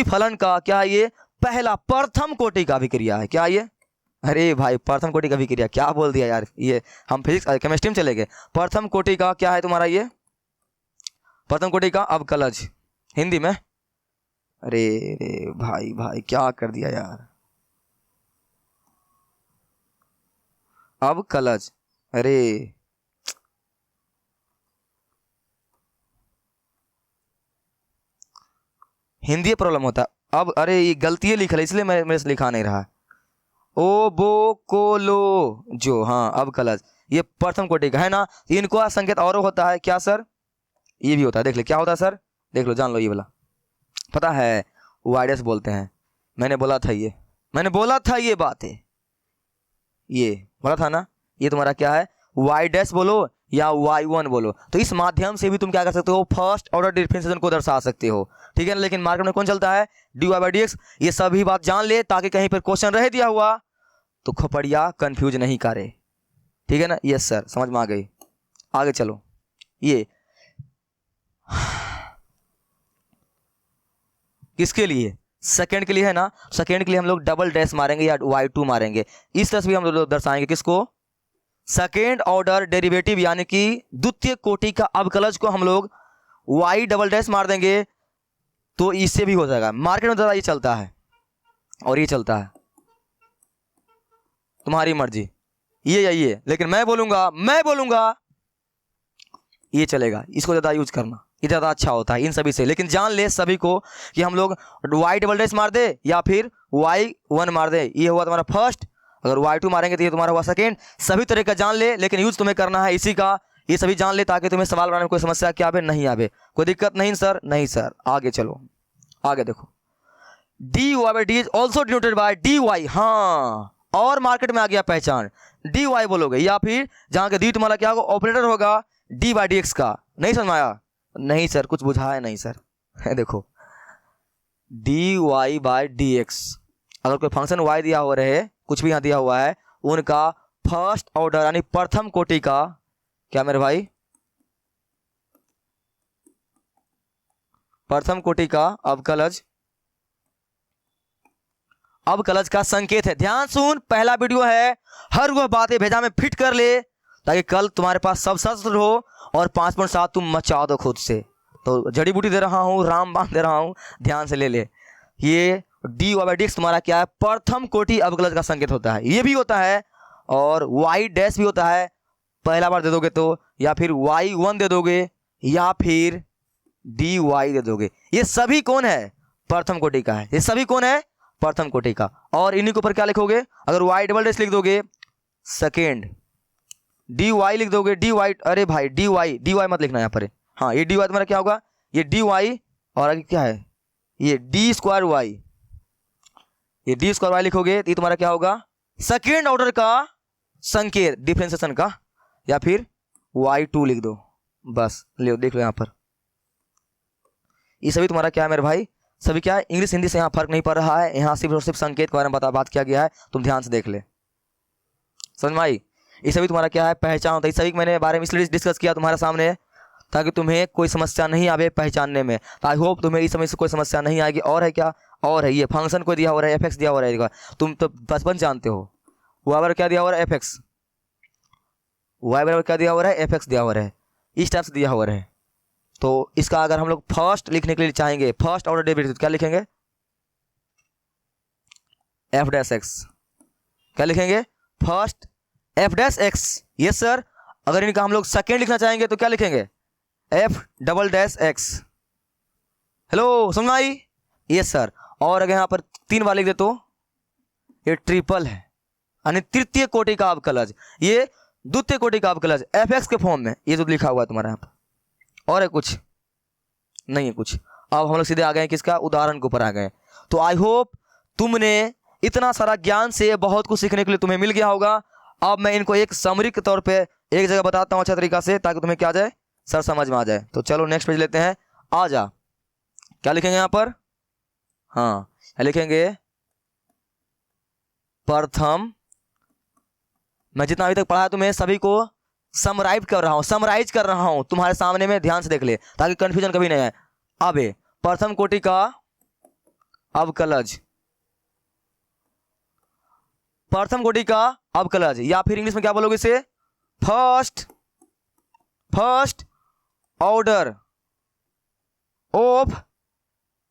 फलन का क्या ये? पहला प्रथम कोटि का अभिक्रिया है। क्या ये? अरे भाई प्रथम कोटि का अभिक्रिया क्या बोल दिया यार? ये हम फिजिक्स केमिस्ट्री में चले गए। प्रथम कोटि का क्या है तुम्हारा? ये प्रथम कोटि का अवकलज हिंदी में। अरे भाई क्या कर दिया यार? अवकलज। अरे हिंदी प्रॉब्लम होता है। अब अरे ये गलती लिख है, इसलिए मैं मेरे से लिखा नहीं रहा। ओ बो को लो जो, हाँ अवकलज ये प्रथम कोटि का है ना। इनको संकेत और होता है। क्या सर? ये भी होता है। देख ले क्या होता है सर, देख लो, जान लो। ये वाला पता है y' बोलते हैं। मैंने बोला था ये बात है, ये बोला था ना। ये तुम्हारा क्या है? y' बोलो या y1 बोलो। तो इस माध्यम से भी तुम क्या कर सकते हो? फर्स्ट ऑर्डर डिफरेंशिएशन को दर्शा सकते हो। ठीक है ना? लेकिन मार्केट में कौन चलता है? dy/dx। ये सभी बात जान ले ताकि कहीं पर क्वेश्चन रह दिया हुआ तो खोपड़िया कंफ्यूज नहीं करे। ठीक है ना? यस सर, समझ में आ गई। आगे चलो। ये किसके लिए? सेकेंड के लिए है ना। सेकेंड के लिए हम लोग डबल डैश मारेंगे या y2 मारेंगे। इस तरह से भी हम लोग दर्शाएंगे किसको? सेकेंड ऑर्डर डेरिवेटिव, यानी कि द्वितीय कोटि का अवकलज को हम लोग y" मार देंगे तो इससे भी हो जाएगा। मार्केट में ज़्यादा ये चलता है और ये चलता है, तुम्हारी मर्जी, ये या ये। लेकिन मैं बोलूंगा ये चलेगा। इसको ज़्यादा यूज करना, ये ज़्यादा अच्छा होता है इन सभी से। लेकिन जान ले सभी को कि हम लोग y" मार दे या फिर y1 मार दे। ये हुआ तुम्हारा फर्स्ट। अगर y2 मारेंगे तो ये तुम्हारा हुआ सेकेंड। सभी तरह का जान ले, लेकिन यूज तुम्हें करना है इसी का। ये सभी जान ले ताकि तुम्हें सवाल बनाने में कोई समस्या क्या आवे नहीं आवे। कोई दिक्कत नहीं सर? नहीं सर। आगे चलो, आगे देखो। dy/dx also denoted by dy। हाँ, और मार्केट में आ गया पहचान। dy बोलोगे या फिर जहां के डी तुम्हारा क्या होगा? ऑपरेटर होगा, डी बाई डी एक्स का, नहीं समझ में आया? नहीं सर, कुछ बुझा है नहीं सर। देखो d Y by D x, अगर कोई फंक्शन वाई दिया हुआ रहे, कुछ भी यहाँ दिया हुआ है, उनका फर्स्ट ऑर्डर यानी प्रथम कोटि का, क्या मेरे भाई, प्रथम कोटि का अवकलज, अवकलज का संकेत है। ध्यान सुन, पहला वीडियो है, हर वह बातें भेजा में फिट कर ले ताकि कल तुम्हारे पास सब शस्त्र हो और 5.7 तुम मचा दो खुद से। तो जड़ी बूटी दे रहा हूँ, रामबाण दे रहा हूँ, ध्यान से ले ले। ये d Y by D x तुम्हारा क्या है, प्रथम कोटि अवकलज का संकेत होता है, ये भी होता है, और वाई डैश भी होता है, पहला बार दे दोगे तो, या फिर y1 दे दोगे, या फिर dy दे दोगे। ये सभी कौन है, प्रथम कोटि का है, ये सभी कौन है, प्रथम कोटि का। और इन्हीं के ऊपर क्या लिखोगे, अगर y डबल डैश लिख दोगे, सेकेंड dy लिख दोगे, dy, अरे भाई dy मत लिखना यहाँ पर, हाँ ये dy तुम्हारा क्या होगा, ये dy, और आगे क्या है, ये डी स्क्वायर वाई, ये डी स्क्वायर वाई लिखोगे तो ये तुम्हारा क्या होगा, सेकेंड ऑर्डर का संकेत डिफरेंशिएशन का, या फिर y2 लिख दो, बस ले देख लो यहाँ पर। ये सभी तुम्हारा क्या है मेरे भाई, सभी क्या है, इंग्लिश हिंदी से यहाँ फर्क नहीं पड़ रहा है, यहाँ सिर्फ और सिर्फ संकेत के बारे में बात किया गया है, तुम ध्यान से देख ले, समझ में आई? ये सभी तुम्हारा क्या है, पहचान होता है। इस सभी मैंने बारे में इसलिए डिस्कस किया तुम्हारे सामने ताकि तुम्हें कोई समस्या नहीं आवे पहचानने में। तो आई होप तुम्हें इस समय से कोई समस्या नहीं आएगी। और है क्या, और है ये फंक्शन को दिया हो रहा है, एफ दिया हो रहा है, तुम तो बचपन जानते हो, वाई बराबर क्या दिया हो रहा है, एफ एक्स, वाई बराबर क्या दिया हो रहा है, एफ एक्स दिया हो रहा है, इस टाइप से दिया हो रहा है। तो इसका अगर हम लोग फर्स्ट लिखने के लिए चाहेंगे, फर्स्ट ऑर्डर डेरिवेटिव, क्या लिखेंगे, एफ डैश एक्स, क्या लिखेंगे, first F dash x, yes sir. अगर इनका हम लोग सेकेंड लिखना चाहेंगे तो क्या लिखेंगे, F double dash x. Hello समझ में आई, यस सर। और अगर यहाँ पर 3 बार लिख दे तो ये ट्रिपल है, यानी तृतीय कोटि का अवकलज, ये द्वितीय कोटि का अवकलज एफ एक्स के फॉर्म में, ये जो लिखा हुआ है तुम्हारे यहाँ पर। और है कुछ नहीं है कुछ। अब हम लोग सीधे आ गए किसका, उदाहरण के ऊपर आ गए। तो आई होप तुमने इतना सारा ज्ञान से बहुत कुछ सीखने के लिए तुम्हें मिल गया होगा। अब मैं इनको एक समरी के तौर पे एक जगह बताता हूँ अच्छा तरीका से, ताकि तुम्हें क्या आ जाए, सर समझ में आ जाए। तो चलो नेक्स्ट पेज लेते हैं, आ जा, क्या लिखेंगे यहाँ पर, हाँ लिखेंगे प्रथम, मैं जितना अभी तक पढ़ा है तुम्हें सभी को समराइज कर रहा हूं तुम्हारे सामने में, ध्यान से देख ले ताकि कंफ्यूजन कभी नहीं आए। अब प्रथम कोटि का अवकलज, प्रथम कोटि का अवकलज, या फिर इंग्लिश में क्या बोलोगे इसे, first order of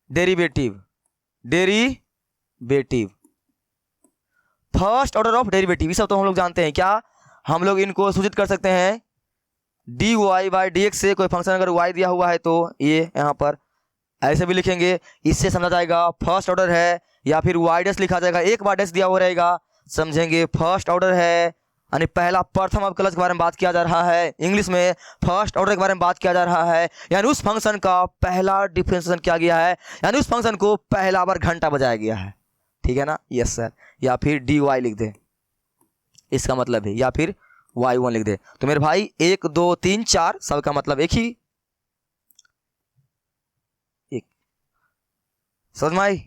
derivative, first order of derivative, ये सब तो हम लोग जानते हैं। क्या हम लोग इनको सूचित कर सकते हैं, d Y by D x से कोई फंक्शन अगर y दिया हुआ है तो ये यहाँ पर ऐसे भी लिखेंगे, इससे समझा जाएगा फर्स्ट ऑर्डर है, या फिर y डैश लिखा जाएगा, एक बार डैश दिया हुआ रहेगा, समझेंगे फर्स्ट ऑर्डर है, यानी पहला प्रथम अवकलज के बारे में बात किया जा रहा है। इंग्लिश में फर्स्ट ऑर्डर के बारे में बात किया जा रहा है, यानी उस फंक्शन का पहला डिफरेंशिएशन किया गया है, यानी उस फंक्शन को पहला बार घंटा बजाया गया है, ठीक है ना, यस सर। या फिर डी वाई लिख दे, इसका मतलब है, या फिर y1 लिख दे। तो मेरे भाई 1 2 3 4 सबका मतलब एक ही, एक, समझ में आई?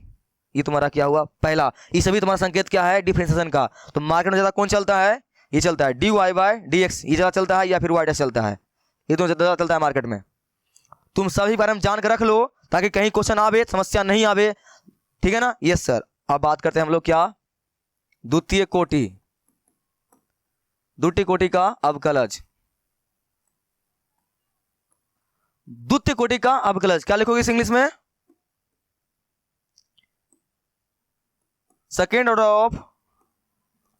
ये तुम्हारा क्या हुआ, पहला। ये सभी तुम्हारा संकेत क्या है, डिफरेंशिएशन का। तो मार्केट में ज्यादा कौन चलता है, ये चलता है d Y by D x, ये ज्यादा चलता है, या फिर y डैश चलता है, ये तो ज्यादा चलता है मार्केट में। तुम सभी बारे में जान कर रख लो ताकि कहीं क्वेश्चन आवे, समस्या नहीं आवे, ठीक है ना, यस सर। अब बात करते हैं हम लोग क्या, द्वितीय कोटि का अवकलज, द्वितीय कोटि का अवकलज क्या लिखोगे इस इंग्लिश में, सेकेंड ऑर्डर ऑफ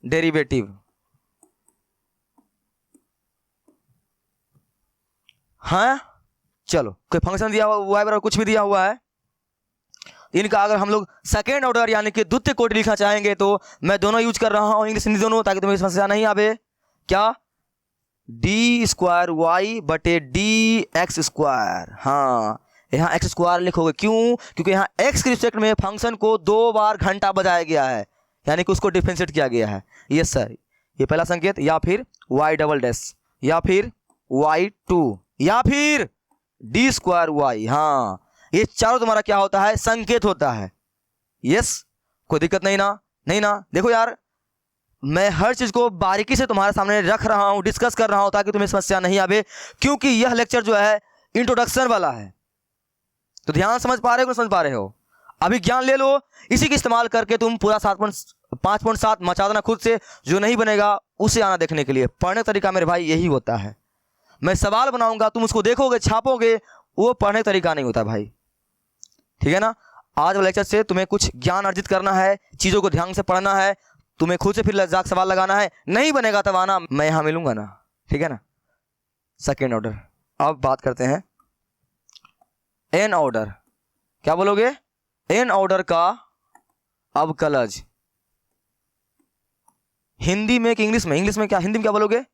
डेरिवेटिव। हाँ चलो, कोई फंक्शन दिया हुआ है, कुछ भी दिया हुआ है, इनका अगर हम लोग सेकेंड ऑर्डर यानी कि द्वितीय कोटि लिखना चाहेंगे तो मैं दोनों यूज कर रहा हूं, इंग्लिश हिंदी दोनों, ताकि तुम्हें समस्या नहीं आवे। क्या, डी स्क्वायर वाई बटे डी एक्स स्क्वायर, हाँ यहाँ एक्स स्क्वायर लिखोगे, क्यों, क्योंकि यहाँ एक्स के रिस्पेक्ट में फंक्शन को 2 बार घंटा बजाया गया है, यानी कि उसको डिफरेंशिएट किया गया है, यस सर। ये पहला संकेत, या फिर वाई डबल डैश, या फिर y2 या फिर डी स्क्वायर y। हाँ, ये चारों तुम्हारा क्या होता है, संकेत होता है। यस, कोई दिक्कत नहीं ना, नहीं ना। देखो यार, मैं हर चीज को बारीकी से तुम्हारे सामने रख रहा हूं, डिस्कस कर रहा हूं ताकि तुम्हें समस्या नहीं आवे, क्योंकि यह लेक्चर जो है इंट्रोडक्शन वाला है। तो ध्यान समझ पा रहे हो, समझ पा रहे हो? अभी ज्ञान ले लो, इसी का इस्तेमाल करके तुम पूरा 5.7 मचा देना खुद से। जो नहीं बनेगा उसे आना देखने के लिए। पढ़ने का तरीका मेरे भाई यही होता है। मैं सवाल बनाऊंगा, तुम उसको देखोगे, छापोगे, वो पढ़ने का तरीका नहीं होता भाई। ठीक है ना? आज वाले लेक्चर से तुम्हें कुछ ज्ञान अर्जित करना है, चीजों को ध्यान से पढ़ना है, तुम्हें खुद से फिर लज्जाक सवाल लगाना है। नहीं बनेगा तब आना, मैं यहां मिलूंगा ना। ठीक है ना? Second order. अब बात करते हैं एन ऑर्डर। क्या बोलोगे? एन ऑर्डर का अवकलज। हिंदी में कि इंग्लिश में? इंग्लिश में क्या, हिंदी में क्या बोलोगे?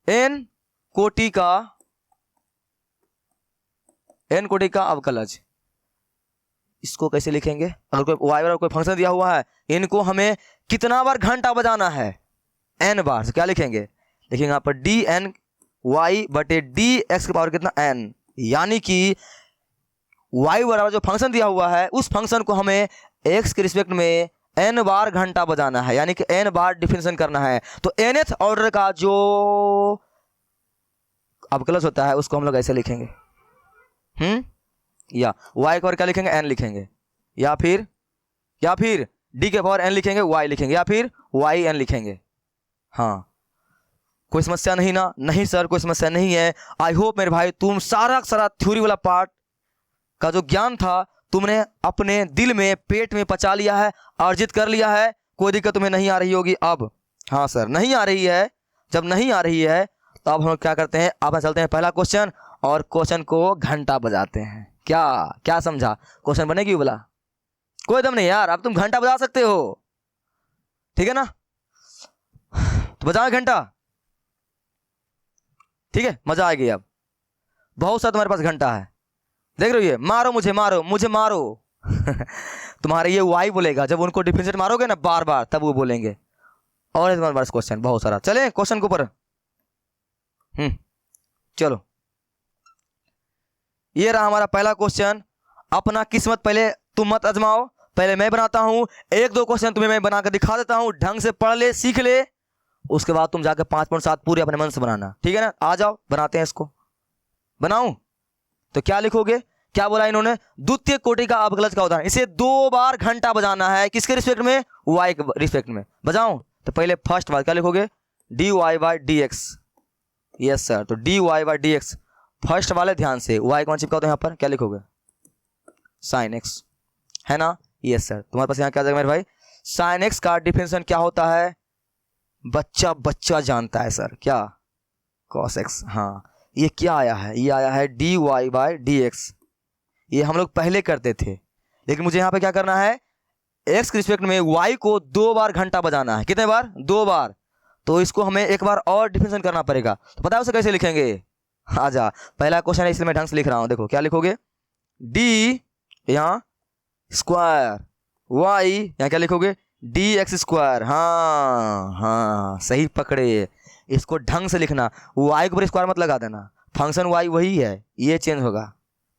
एन कोटि का अवकलज। इसको कैसे लिखेंगे? अगर कोई वाई कोई फंक्शन दिया हुआ है, इनको हमें कितना बार घंटा बजाना है? एन बार। तो क्या लिखेंगे? देखिए यहाँ पर डी एन वाई बटे डी एक्स की पावर कितना, एन। यानी कि वाई बराबर जो फंक्शन दिया हुआ है, उस फंक्शन को हमें एक्स के रिस्पेक्ट में एन बार घंटा बजाना है, यानी कि एन बार डिफरेंशिएशन करना है। तो nth ऑर्डर का जो अवकलज होता है उसको हम लोग ऐसे लिखेंगे, या y का क्या लिखेंगे, n लिखेंगे, या फिर d के पावर n लिखेंगे, y लिखेंगे, या फिर yn लिखेंगे। हाँ, कोई समस्या नहीं ना? नहीं सर, कोई समस्या नहीं है। आई होप मेरे भाई तुम सारा थ्योरी वाला पार्ट का जो ज्ञान था तुमने अपने दिल में, पेट में पचा लिया है, अर्जित कर लिया है। कोई दिक्कत तुम्हें नहीं आ रही होगी अब? हाँ सर, नहीं आ रही है। जब नहीं आ रही है तो अब हम क्या करते हैं, अब चलते हैं पहला क्वेश्चन, और क्वेश्चन को घंटा बजाते हैं। क्या समझा? क्वेश्चन बनेगी बोला? कोई दम नहीं यार, अब तुम घंटा बजा सकते हो। ठीक है ना? तो बजाओ घंटा। ठीक है, मजा आएगी। अब बहुत सा तुम्हारे पास घंटा है, देख रहे हो? ये मारो मुझे, मारो मुझे, मारो। तुम्हारे ये वाई बोलेगा, जब उनको डिफरेंशिएट मारोगे ना बार बार, तब वो बोलेंगे। और तुम्हारे पास क्वेश्चन बहुत सारा। चले क्वेश्चन के ऊपर। चलो, ये रहा हमारा पहला क्वेश्चन। अपना किस्मत पहले तुम मत आजमाओ, पहले मैं बनाता हूं। 1-2 क्वेश्चन तुम्हें मैं बनाकर दिखा देता हूं, ढंग से पढ़ ले, सीख ले। उसके बाद तुम जाकर 5.7 पूरे अपने मन से बनाना। ठीक है ना? आ जाओ, बनाते हैं इसको। बनाऊं तो क्या लिखोगे? क्या बोला इन्होंने? द्वितीय कोटि का अवकलज का उदाहरण। इसे 2 बार घंटा बजाना है। किसके रिस्पेक्ट में? y के रिस्पेक्ट में। बजाऊं तो पहले फर्स्ट बार क्या लिखोगे? D Y by D X. Yes sir, तो D Y by D X first वाले, ध्यान से y कौन चिपका होता है यहाँ पर? क्या लिखोगे? साइन एक्स, है ना? Yes sir. तुम्हारे पास यहाँ क्या जाएगा मेरे भाई? साइन एक्स का डिफरेंशिएशन क्या होता है? बच्चा जानता है सर। क्या? Cos x. हाँ, ये क्या आया है? ये आया है d Y by D x. ये हम लोग पहले करते थे, लेकिन मुझे यहाँ पे क्या करना है? एक्स के रिस्पेक्ट में y को 2 बार घंटा बजाना है। कितने बार? 2 बार। तो इसको हमें एक बार और डिफरेंशिएशन करना पड़ेगा। तो पता है उसे कैसे लिखेंगे? आजा, पहला क्वेश्चन है इसलिए मैं ढंग से लिख रहा हूं। देखो क्या लिखोगे? डी यहाँ स्क्वायर, वाई यहाँ क्या लिखोगे? D x square. हाँ, सही पकड़े। इसको ढंग से लिखना, वाई के ऊपर स्क्वायर मत लगा देना। फंक्शन वाई वही है, ये चेंज होगा।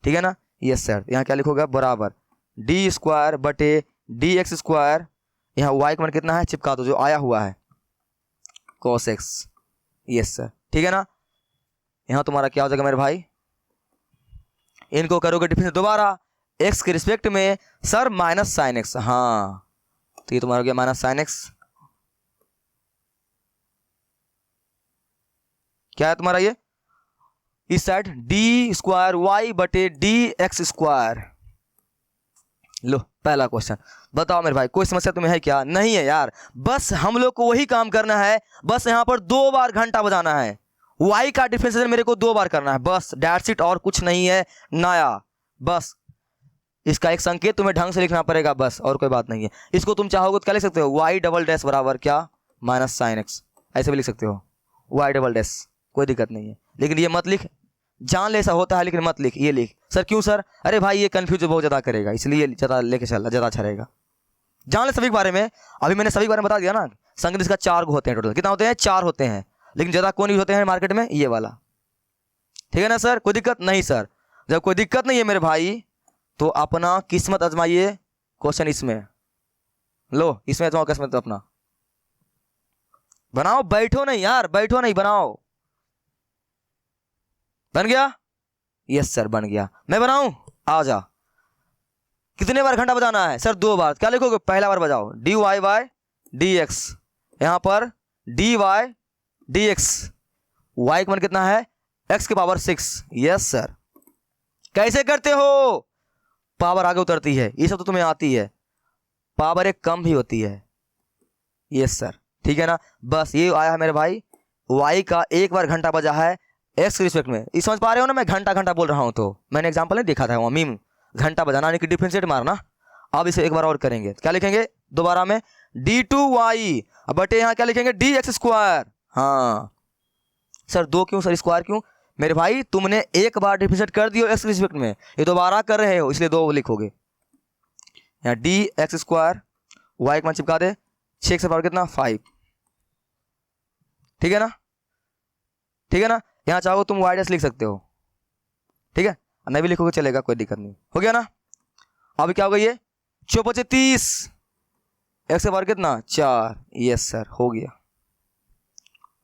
ठीक है ना? Yes sir. यहाँ क्या लिखोगे? बराबर डी स्क्वायर बटे डी एक्स स्क्वायर। यहाँ वाई का मान कितना है? चिपका दो जो आया हुआ है, कॉस एक्स। Yes sir. ठीक है ना? यहाँ तुम्हारा क्या हो जाएगा मेरे भाई? इनको करोगे डिफरेंस दोबारा एक्स के रिस्पेक्ट में, सर माइनस साइन एक्स। हाँ, तो ये तुम्हारा हो गया माइनस साइन एक्स। क्या है तुम्हारा ये? इस साइड डी स्क्वायर वाई बटे डी एक्स स्क्वायर। लो पहला क्वेश्चन। बताओ मेरे भाई, कोई समस्या तुम्हें है क्या? नहीं है यार, बस हम लोग को वही काम करना है। बस यहाँ पर 2 बार घंटा बजाना है। y का डिफरेंशिएशन मेरे को 2 बार करना है, बस दैट्स इट। और कुछ नहीं है नया। बस इसका एक संकेत तुम्हें ढंग से लिखना पड़ेगा, बस, और कोई बात नहीं है। इसको तुम चाहोगे तो क्या लिख सकते हो? y डबल डैश बराबर क्या? Minus sine x. ऐसे भी लिख सकते हो, y डबल डैश, कोई दिक्कत नहीं है। लेकिन ये मत लिख, जान ले ऐसा होता है, लेकिन मत लिख। ये लिख। सर क्यों सर? अरे भाई ये कंफ्यूज बहुत ज़्यादा करेगा, इसलिए ज़्यादा लेके चलना ज़्यादा अच्छा रहेगा। जान ले सभी के बारे में। अभी मैंने सभी के बारे में बता दिया ना। संकेत इसका 4 होते हैं टोटल। कितना होते हैं? 4 होते हैं। लेकिन ज़्यादा कौन यूज होते हैं मार्केट में? ये वाला। ठीक है ना सर, कोई दिक्कत नहीं सर। जब कोई दिक्कत नहीं है मेरे भाई तो अपना किस्मत आजमाइए। क्वेश्चन इसमें लो, इसमें आजमाओ किस्मत अपना, बनाओ, बैठो नहीं यार, बैठो नहीं, बनाओ। बन गया? यस सर बन गया। मैं बनाऊं? आ जा। कितने बार घंटा बजाना है सर? 2 बार। क्या लिखोगे? पहला बार बजाओ dy बाय dx, यहां पर dy dx, y का मान कितना है? x की पावर 6। Yes sir. कैसे करते हो? पावर आगे उतरती है, ये सब तो तुम्हें आती है, पावर एक कम भी होती है। यस सर, ठीक है ना। बस ये आया है मेरे भाई, y का एक बार घंटा बजा है x के रिस्पेक्ट में। ये समझ पा रहे हो ना, मैं घंटा घंटा बोल रहा हूं, तो मैंने एग्जांपल नहीं देखा था वहां मीम, घंटा बजाना यानी कि डिफरेंशिएट मारना। अब इसे एक बार और करेंगे। क्या लिखेंगे दोबारा में? d2y बटे यहाँ क्या लिखेंगे? dx²। हाँ सर 2 क्यों सर, स्क्वायर क्यों? मेरे भाई तुमने एक बार डिफरेंशिएट कर दियो x के रिस्पेक्ट में, ये दोबारा कर रहे हो इसलिए 2 लिखोगे। यहाँ dx², y का मान चिपका दे, 6 से पावर कितना? 5। ठीक है ना, ठीक है ना। यहाँ चाहो तुम y' लिख सकते हो, ठीक है, नहीं भी लिखोगे चलेगा, कोई दिक्कत नहीं। हो गया ना। अभी क्या होगा? ये 4 × 30, x से पावर कितना? 4। यस सर हो गया।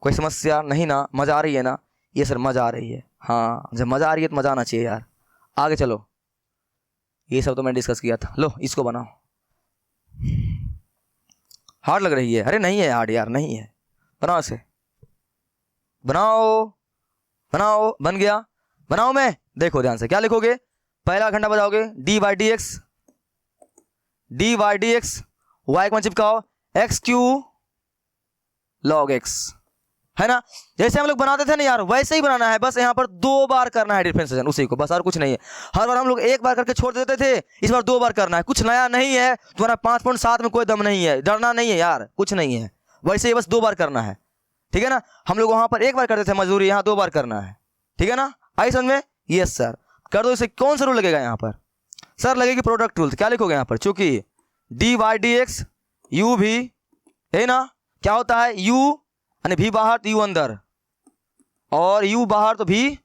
कोई समस्या नहीं ना? मजा आ रही है ना? ये सर मजा आ रही है। हाँ जब मजा आ रही है तो मजा आना चाहिए यार। आगे चलो, ये सब तो मैंने डिस्कस किया था। लो इसको बनाओ। हार्ड लग रही है? अरे नहीं है हार्ड यार, नहीं है। बनाओ इसे, बनाओ बनाओ। बन गया? बनाओ मैं, देखो ध्यान से। क्या लिखोगे? पहला घंटा बजाओगे dy dx, y को चिपकाओ x³ log x, है ना। जैसे हम लोग बनाते थे ना यार, वैसे ही बनाना है, बस यहाँ पर 2 बार करना है डिफरेंशिएशन, उसी को, बस और कुछ नहीं है। हर बार हम लोग 1 बार करके छोड़ देते थे, इस बार 2 बार करना है। कुछ नया नहीं है, तुम्हारा 5.7 में कोई दम नहीं है, डरना नहीं है यार, कुछ नहीं है, वैसे ही बस 2 बार करना है। ठीक है ना। हम लोग वहां पर 1 बार करते थे मजदूरी, यहाँ 2 बार करना है। ठीक है ना, आई समझ में? Yes sir. कर दो इसे। कौन सा रूल लगेगा यहाँ पर? सर लगेगी प्रोडक्ट रूल। क्या लिखोगे यहाँ पर? चूंकि dy dx u भी है ना, क्या होता है? u यानी v बाहर तो u अंदर, और u बाहर तो v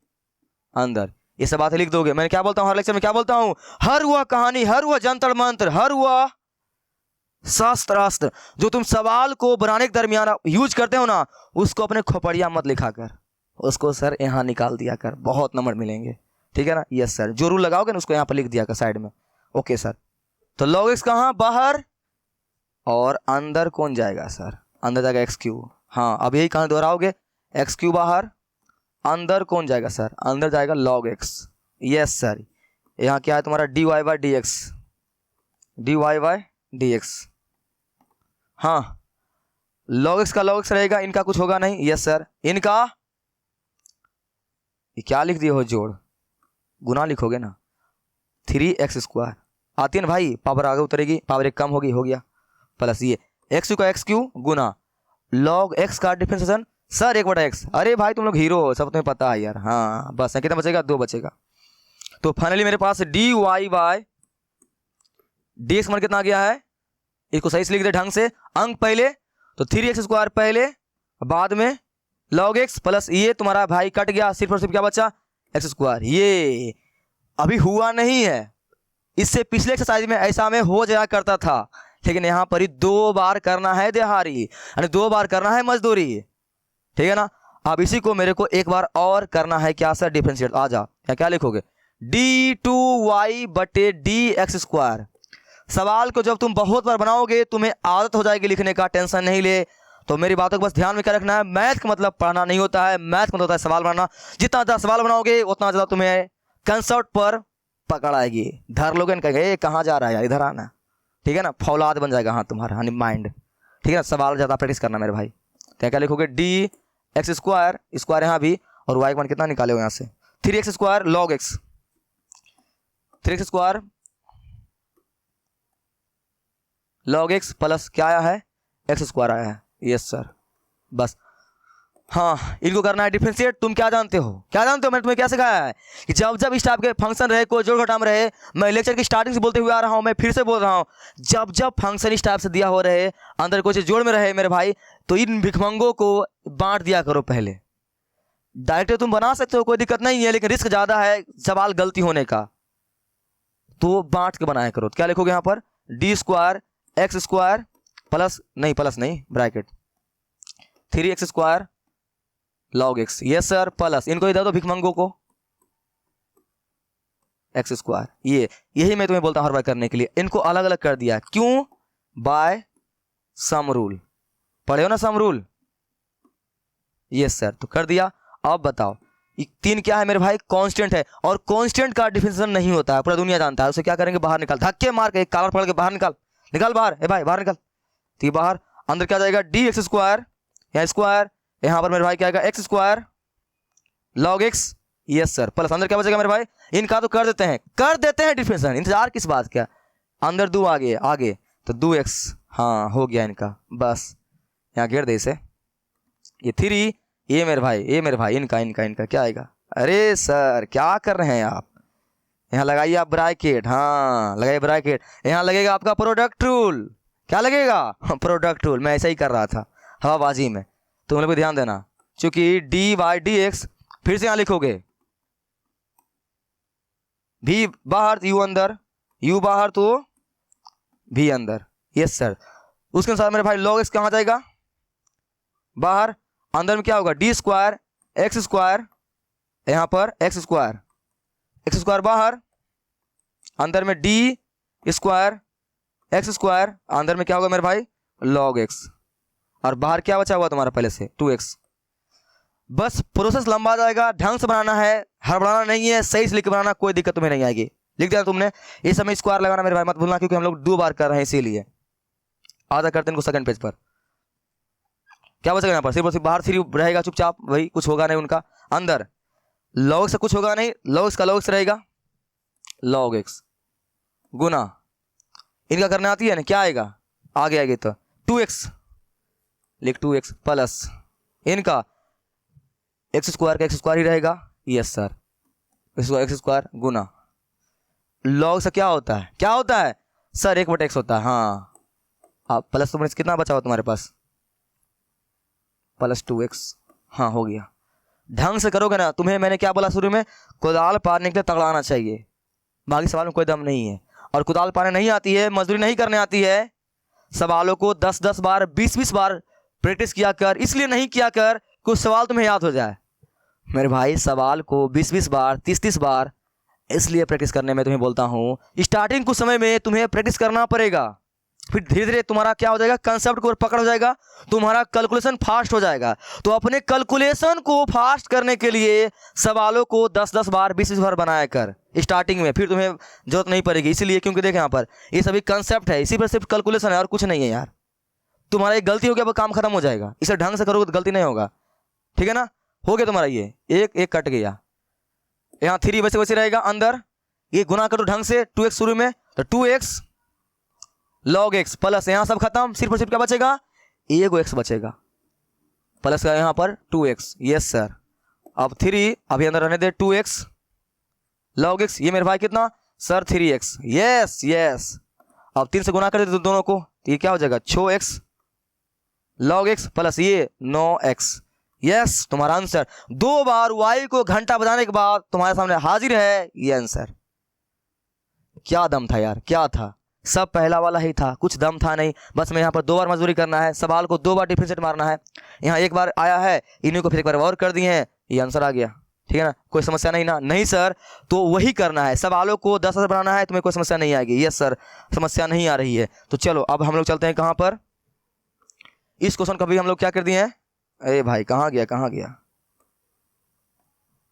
अंदर। ये सब बातें लिख दोगे। मैंने क्या बोलता हूँ हर लेक्चर में? क्या बोलता हूँ? हर वह कहानी, हर वह जंतर मंत्र, हर वह शास्त्रास्त्र जो तुम सवाल को बनाने के दरमियान यूज करते हो ना, उसको अपने खोपड़िया मत लिखा कर, उसको सर यहाँ निकाल दिया कर, बहुत नंबर मिलेंगे। ठीक है ना। Yes sir. जो रूल लगाओगे ना उसको यहाँ पर लिख दिया कर साइड में। Okay sir. तो log x कहाँ? बाहर, और अंदर कौन जाएगा सर? अंदर जाएगा x³। हाँ अब यही कहाँ दोहराओगे? x³ बाहर, अंदर कौन जाएगा सर? अंदर जाएगा log x। Yes sir. यहाँ क्या है तुम्हारा? dy by dx। हाँ log x का log x रहेगा, इनका कुछ होगा नहीं। Yes sir. इनका ये क्या लिख दिए हो? जोड़ गुना लिखोगे ना, 3x² आती है ना भाई, पावर आगे उतरेगी, पावर एक कम होगी, हो गया, प्लस ये x³ का x³ गुना log x का डिफरेंशिएशन सर 1/x। अरे भाई तुम लोग हीरो हो, सब तुम्हें पता है यार। हाँ बस कितना बचेगा? 2 बचेगा। तो फाइनली मेरे पास dy by dx मान कितना आ गया है? इसको सही से लिख दे ढंग से। अंक पहले तो 3x² पहले, बाद में log x प्लस ये तुम्हारा भाई कट गया, सिर्फ और सिर्फ क्या बचा? x²। ये अभी हुआ नहीं है, इससे पिछले एक्सरसाइज में ऐसा में हो जाया करता था, लेकिन यहाँ पर ही 2 बार करना है दिहाड़ी, यानी 2 बार करना है मजदूरी। ठीक है ना। अब इसी को मेरे को एक बार और करना है। क्या सर? डिफरेंशिएट। आ जा। क्या लिखोगे? d2y बटे dx²। सवाल को जब तुम बहुत बार बनाओगे तुम्हें आदत हो जाएगी लिखने का, टेंशन नहीं ले। तो मेरी बातों को बस ध्यान में क्या रखना है? मैथ का मतलब पढ़ना नहीं होता है, मैथ का मतलब होता है सवाल बनाना। जितना ज़्यादा सवाल बनाओगे उतना ज़्यादा तुम्हें कंसेप्ट पर पकड़ आएगी। धर लोगे ना, कहेंगे कहाँ जा रहा है यार, इधर आना। ठीक है ना। फौलाद बन जाएगा हाँ तुम्हारा, यानी माइंड। ठीक है ना। सवाल ज़्यादा प्रैक्टिस करना मेरे भाई। तो क्या लिखोगे? dx² स्क्वायर यहाँ भी, और y का मान कितना निकाले हो यहाँ से? 3x² log x, 3x² log x plus क्या आया है? x² आया है। Yes sir. बस हाँ इनको करना है डिफरेंशिएट। तुम क्या जानते हो? क्या जानते हो? मैंने तुम्हें क्या सिखाया है कि जब जब इस टाइप के फंक्शन रहे, कोई जोड़ घटाम रहे, मैं लेक्चर की स्टार्टिंग से बोलते हुए आ रहा हूँ, मैं फिर से बोल रहा हूँ, जब जब फंक्शन इस टाइप से दिया हो रहे, अंदर कोई चीज जोड़ में रहे मेरे भाई, तो इन भिखमंगों को बांट दिया करो पहले। डायरेक्ट तुम बना सकते हो, कोई दिक्कत नहीं है, लेकिन रिस्क ज़्यादा है सवाल गलती होने का, तो बांट के बनाया करो। तो क्या लिखोगे यहाँ पर, D square X square plus नहीं bracket 3x square log X, yes sir, plus इनको इधर दो भिखमंगों को एक्स स्क्वायर। यही मैं तुम्हें बोलता हूँ हर बार करने के लिए, इनको अलग अलग कर दिया, क्यों, बाय सम रूल, पढ़े हो ना सम रूल, यस सर, तो कर दिया। अब बताओ 3 क्या है मेरे भाई, कांस्टेंट है, और कांस्टेंट का डिफिनेशन नहीं होता है, पूरा दुनिया जानता है। उसे क्या करेंगे, बाहर निकाल, धक्के मार के, एक कॉलर पकड़ के बाहर निकाल बाहर, ए भाई बाहर निकाल, तो ये बाहर, अंदर क्या जाएगा, डी एक्स स्क्वायर, यहाँ स्क्वायर, यहाँ पर मेरे भाई क्या आएगा, x square log X, yes sir, plus अंदर क्या बचेगा मेरे भाई, इनका तो कर देते हैं डिफिनेशन, इंतजार किस बात का, अंदर 2 आगे तो 2x, हाँ हो गया इनका, बस यहाँ घेर दे इसे, ये 3, ये मेरे भाई इनका क्या आएगा, अरे सर क्या कर रहे हैं आप, यहाँ लगाइए आप ब्रैकेट, हाँ लगाइए ब्रैकेट, यहाँ लगेगा आपका प्रोडक्ट रूल, क्या लगेगा, प्रोडक्ट रूल, मैं ऐसा ही कर रहा था हवाबाजी में, तुम लोग को ध्यान देना, क्योंकि डी बाई डी एक्स, फिर से यहाँ लिखोगे भी बाहर यू अंदर, यू बाहर तो भी अंदर, यस सर, उसके अनुसार मेरे भाई लॉग एक्स कहाँ जाएगा, बाहर, अंदर में क्या होगा, डी स्क्वायर एक्स स्क्वायर, यहाँ पर एक्स स्क्वायर बाहर, अंदर में डी स्क्वायर एक्स स्क्वायर, अंदर में क्या होगा मेरे भाई, लॉग एक्स, और बाहर क्या बचा हुआ तुम्हारा पहले से 2x। बस प्रोसेस लंबा जाएगा, ढंग से बनाना है, हड़बड़ाना नहीं है, सही से लिख के बनाना, कोई दिक्कत तुम्हें नहीं आएगी। लिख दिया तुमने, इस समय स्क्वायर लगाना मेरे भाई मत भूलना, क्योंकि हम लोग 2 बार कर रहे हैं, इसीलिए आधा करते हैं इनको सेकंड पेज पर। क्या बचेगा यहाँ पर, सिर्फ बाहर 3 रहेगा चुपचाप, वही कुछ होगा नहीं उनका, अंदर लॉग से कुछ होगा नहीं, लॉग का लॉग एक्स रहेगा, लॉग एक्स गुना, इनका करने आती है ना, क्या आएगा आगे तो 2x, लिख 2x प्लस इनका एक्स स्क्वायर का एक्स स्क्वायर ही रहेगा, यस सर, एक्स स्क्वायर गुना लॉग से क्या होता है सर, 1/x होता है, हाँ अब प्लस तुमने कितना बचा हुआ तुम्हारे पास, प्लस 2x, हाँ हो गया। ढंग से करोगे ना, तुम्हें मैंने क्या बोला शुरू में, कुदाल पारने के लिए तगड़ाना चाहिए, बाकी सवाल में कोई दम नहीं है, और कुदाल पारने नहीं आती है, मजदूरी नहीं करने आती है, सवालों को 10-10 बार 20-20 बार प्रैक्टिस किया कर, इसलिए नहीं किया कर कुछ सवाल तुम्हें याद हो जाए मेरे भाई, सवाल को 20-20 बार 30-30 बार इसलिए प्रैक्टिस करने में तुम्हें बोलता हूँ, स्टार्टिंग कुछ समय में तुम्हें प्रैक्टिस करना पड़ेगा, फिर धीरे धीरे तुम्हारा क्या हो जाएगा, कंसेप्ट को पकड़ हो जाएगा, तुम्हारा कैलकुलेशन फास्ट हो जाएगा। तो अपने कैलकुलेशन को फास्ट करने के लिए सवालों को 10-10 बार 20-20 बार बनाया कर स्टार्टिंग में, फिर तुम्हें जरूरत नहीं पड़ेगी, इसीलिए क्योंकि देखें यहाँ पर ये सभी कंसेप्ट है, इसी पर सिर्फ कैलकुलेशन है और कुछ नहीं है यार। तुम्हारा एक गलती हो गया वो काम खत्म हो जाएगा, इसे ढंग से करोगे तो गलती नहीं होगा, ठीक है ना। हो गया तुम्हारा, ये एक कट गया, यहाँ 3 वैसे रहेगा, अंदर ये गुना करो ढंग से, 2x शुरू में, तो 2x log x प्लस यहाँ सब खत्म, सिर्फ और सिर्फ क्या बचेगा, एक x बचेगा, प्लस का यहाँ पर 2x, यस सर। अब 3 अभी अंदर रहने दे, 2x log x, ये मेरे भाई कितना सर 3x, यस। अब 3 से गुना कर देते दोनों को, तो ये क्या हो जाएगा 6x log x प्लस ये 9x, यस तुम्हारा आंसर। 2 बार y को घंटा बजाने के बाद तुम्हारे सामने हाजिर है ये आंसर। क्या दम था यार, क्या था, सब पहला वाला ही था, कुछ दम था नहीं, बस मैं यहाँ पर 2 बार मजदूरी करना है, सवाल को 2 बार डिफरेंशिएट मारना है, यहाँ 1 बार आया है, इन्हीं को फिर 1 बार और कर दिए हैं, ये आंसर आ गया, ठीक है ना, कोई समस्या नहीं ना, नहीं सर तो वही करना है, सवालों को 10 बनाना है, तुम्हें कोई समस्या नहीं आएगी, यस सर समस्या नहीं आ रही है। तो चलो अब हम लोग चलते हैं कहाँ पर, इस क्वेश्चन का भी हम लोग क्या कर दिए हैं, अरे भाई कहाँ गया,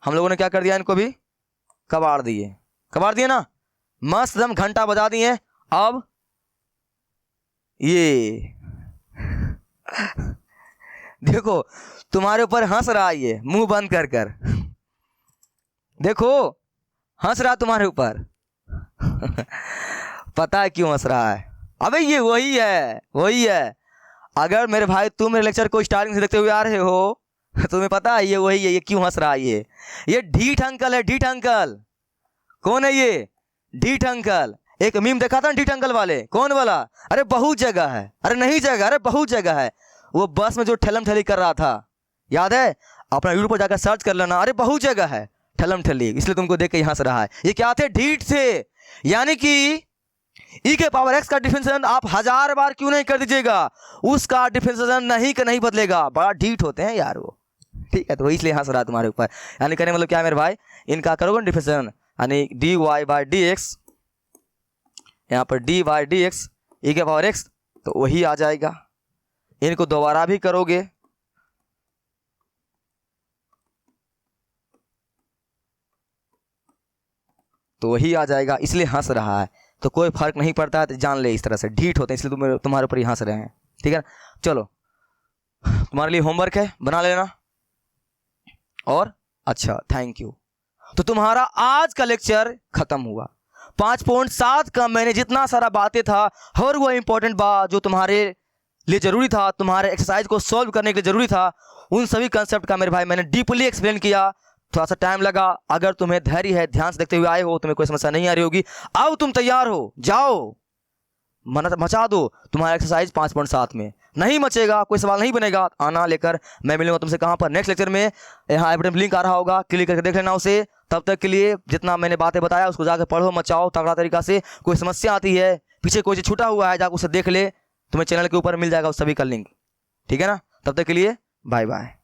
हम लोगों ने क्या कर दिया, इनको भी कबाड़ दिए ना, मस्त दम घंटा बजा दिए। अब ये देखो तुम्हारे ऊपर हंस रहा है, ये मुंह बंद कर देखो हंस रहा तुम्हारे ऊपर पता है क्यों हंस रहा है, अबे ये वही है। अगर मेरे भाई तुम मेरे लेक्चर को स्टार्टिंग से देखते हुए आ रहे हो तुम्हें पता है ये वही है, ये क्यों हंस रहा है, ये ढीठ अंकल है, ढीठ अंकल। कौन है ये ढीठ अंकल, एक मीम देखा था ना ढीठ अंकल वाले, कौन वाला, अरे बहुत जगह है, अरे नहीं जगह, अरे बहुत जगह है, वो बस में जो ठेलम ठेली कर रहा था याद है, अपना यूट्यूब पर जाकर सर्च कर लेना, अरे बहुत जगह है ठलम ठली, इसलिए तुमको देख के यहाँ से रहा है। ये क्या थे? ढीठ थे। यानी कि ई के पावर एक्स का डिफरेंशिएशन आप 1000 बार क्यों नहीं कर दीजिएगा, उसका डिफरेंशिएशन नहीं का नहीं बदलेगा। बड़ा ढीठ होते हैं यार वो, ठीक है। तो इसलिए हंस रहा तुम्हारे ऊपर। यानी कहने मतलब क्या मेरे भाई, इनका करोगे डिफरेंशिएशन, यानी d Y by D x, यहाँ पर d y d x e के पावर एक्स, तो वही आ जाएगा। इनको दोबारा भी करोगे तो वही आ जाएगा। इसलिए हंस रहा है, तो कोई फर्क नहीं पड़ता है, तो जान ले इस तरह से ढीठ होते हैं, इसलिए तुम्हारे ऊपर ही हंस रहे हैं, ठीक है। चलो तुम्हारे लिए होमवर्क है, बना लेना। और अच्छा, थैंक यू। तो तुम्हारा आज का लेक्चर खत्म हुआ। 5.7 का मैंने जितना सारा बातें था, हर वो इंपॉर्टेंट बात जो तुम्हारे लिए जरूरी था, तुम्हारे एक्सरसाइज को सॉल्व करने के लिए जरूरी था, उन सभी कंसेप्ट का मेरे भाई मैंने डीपली एक्सप्लेन किया। थोड़ा सा टाइम लगा, अगर तुम्हें धैर्य है, ध्यान से देखते हुए आए हो, तुम्हें कोई समस्या नहीं आ रही होगी। आओ तुम तैयार हो, जाओ मचा दो तुम्हारा एक्सरसाइज 5.7 में। नहीं मचेगा, कोई सवाल नहीं बनेगा, आना लेकर। मैं मिलूंगा तुमसे कहाँ पर? नेक्स्ट लेक्चर में। यहाँ एविडेंस लिंक आ रहा होगा, क्लिक करके देख लेना उसे। तब तक के लिए जितना मैंने बातें बताया उसको जाकर पढ़ो, मचाओ तगड़ा तरीका से। कोई समस्या आती है, पीछे कोई चीज छूटा हुआ है, जाकर उसे देख ले, तुम्हें चैनल के ऊपर मिल जाएगा उस सभी का लिंक, ठीक है ना। तब तक के लिए बाय बाय।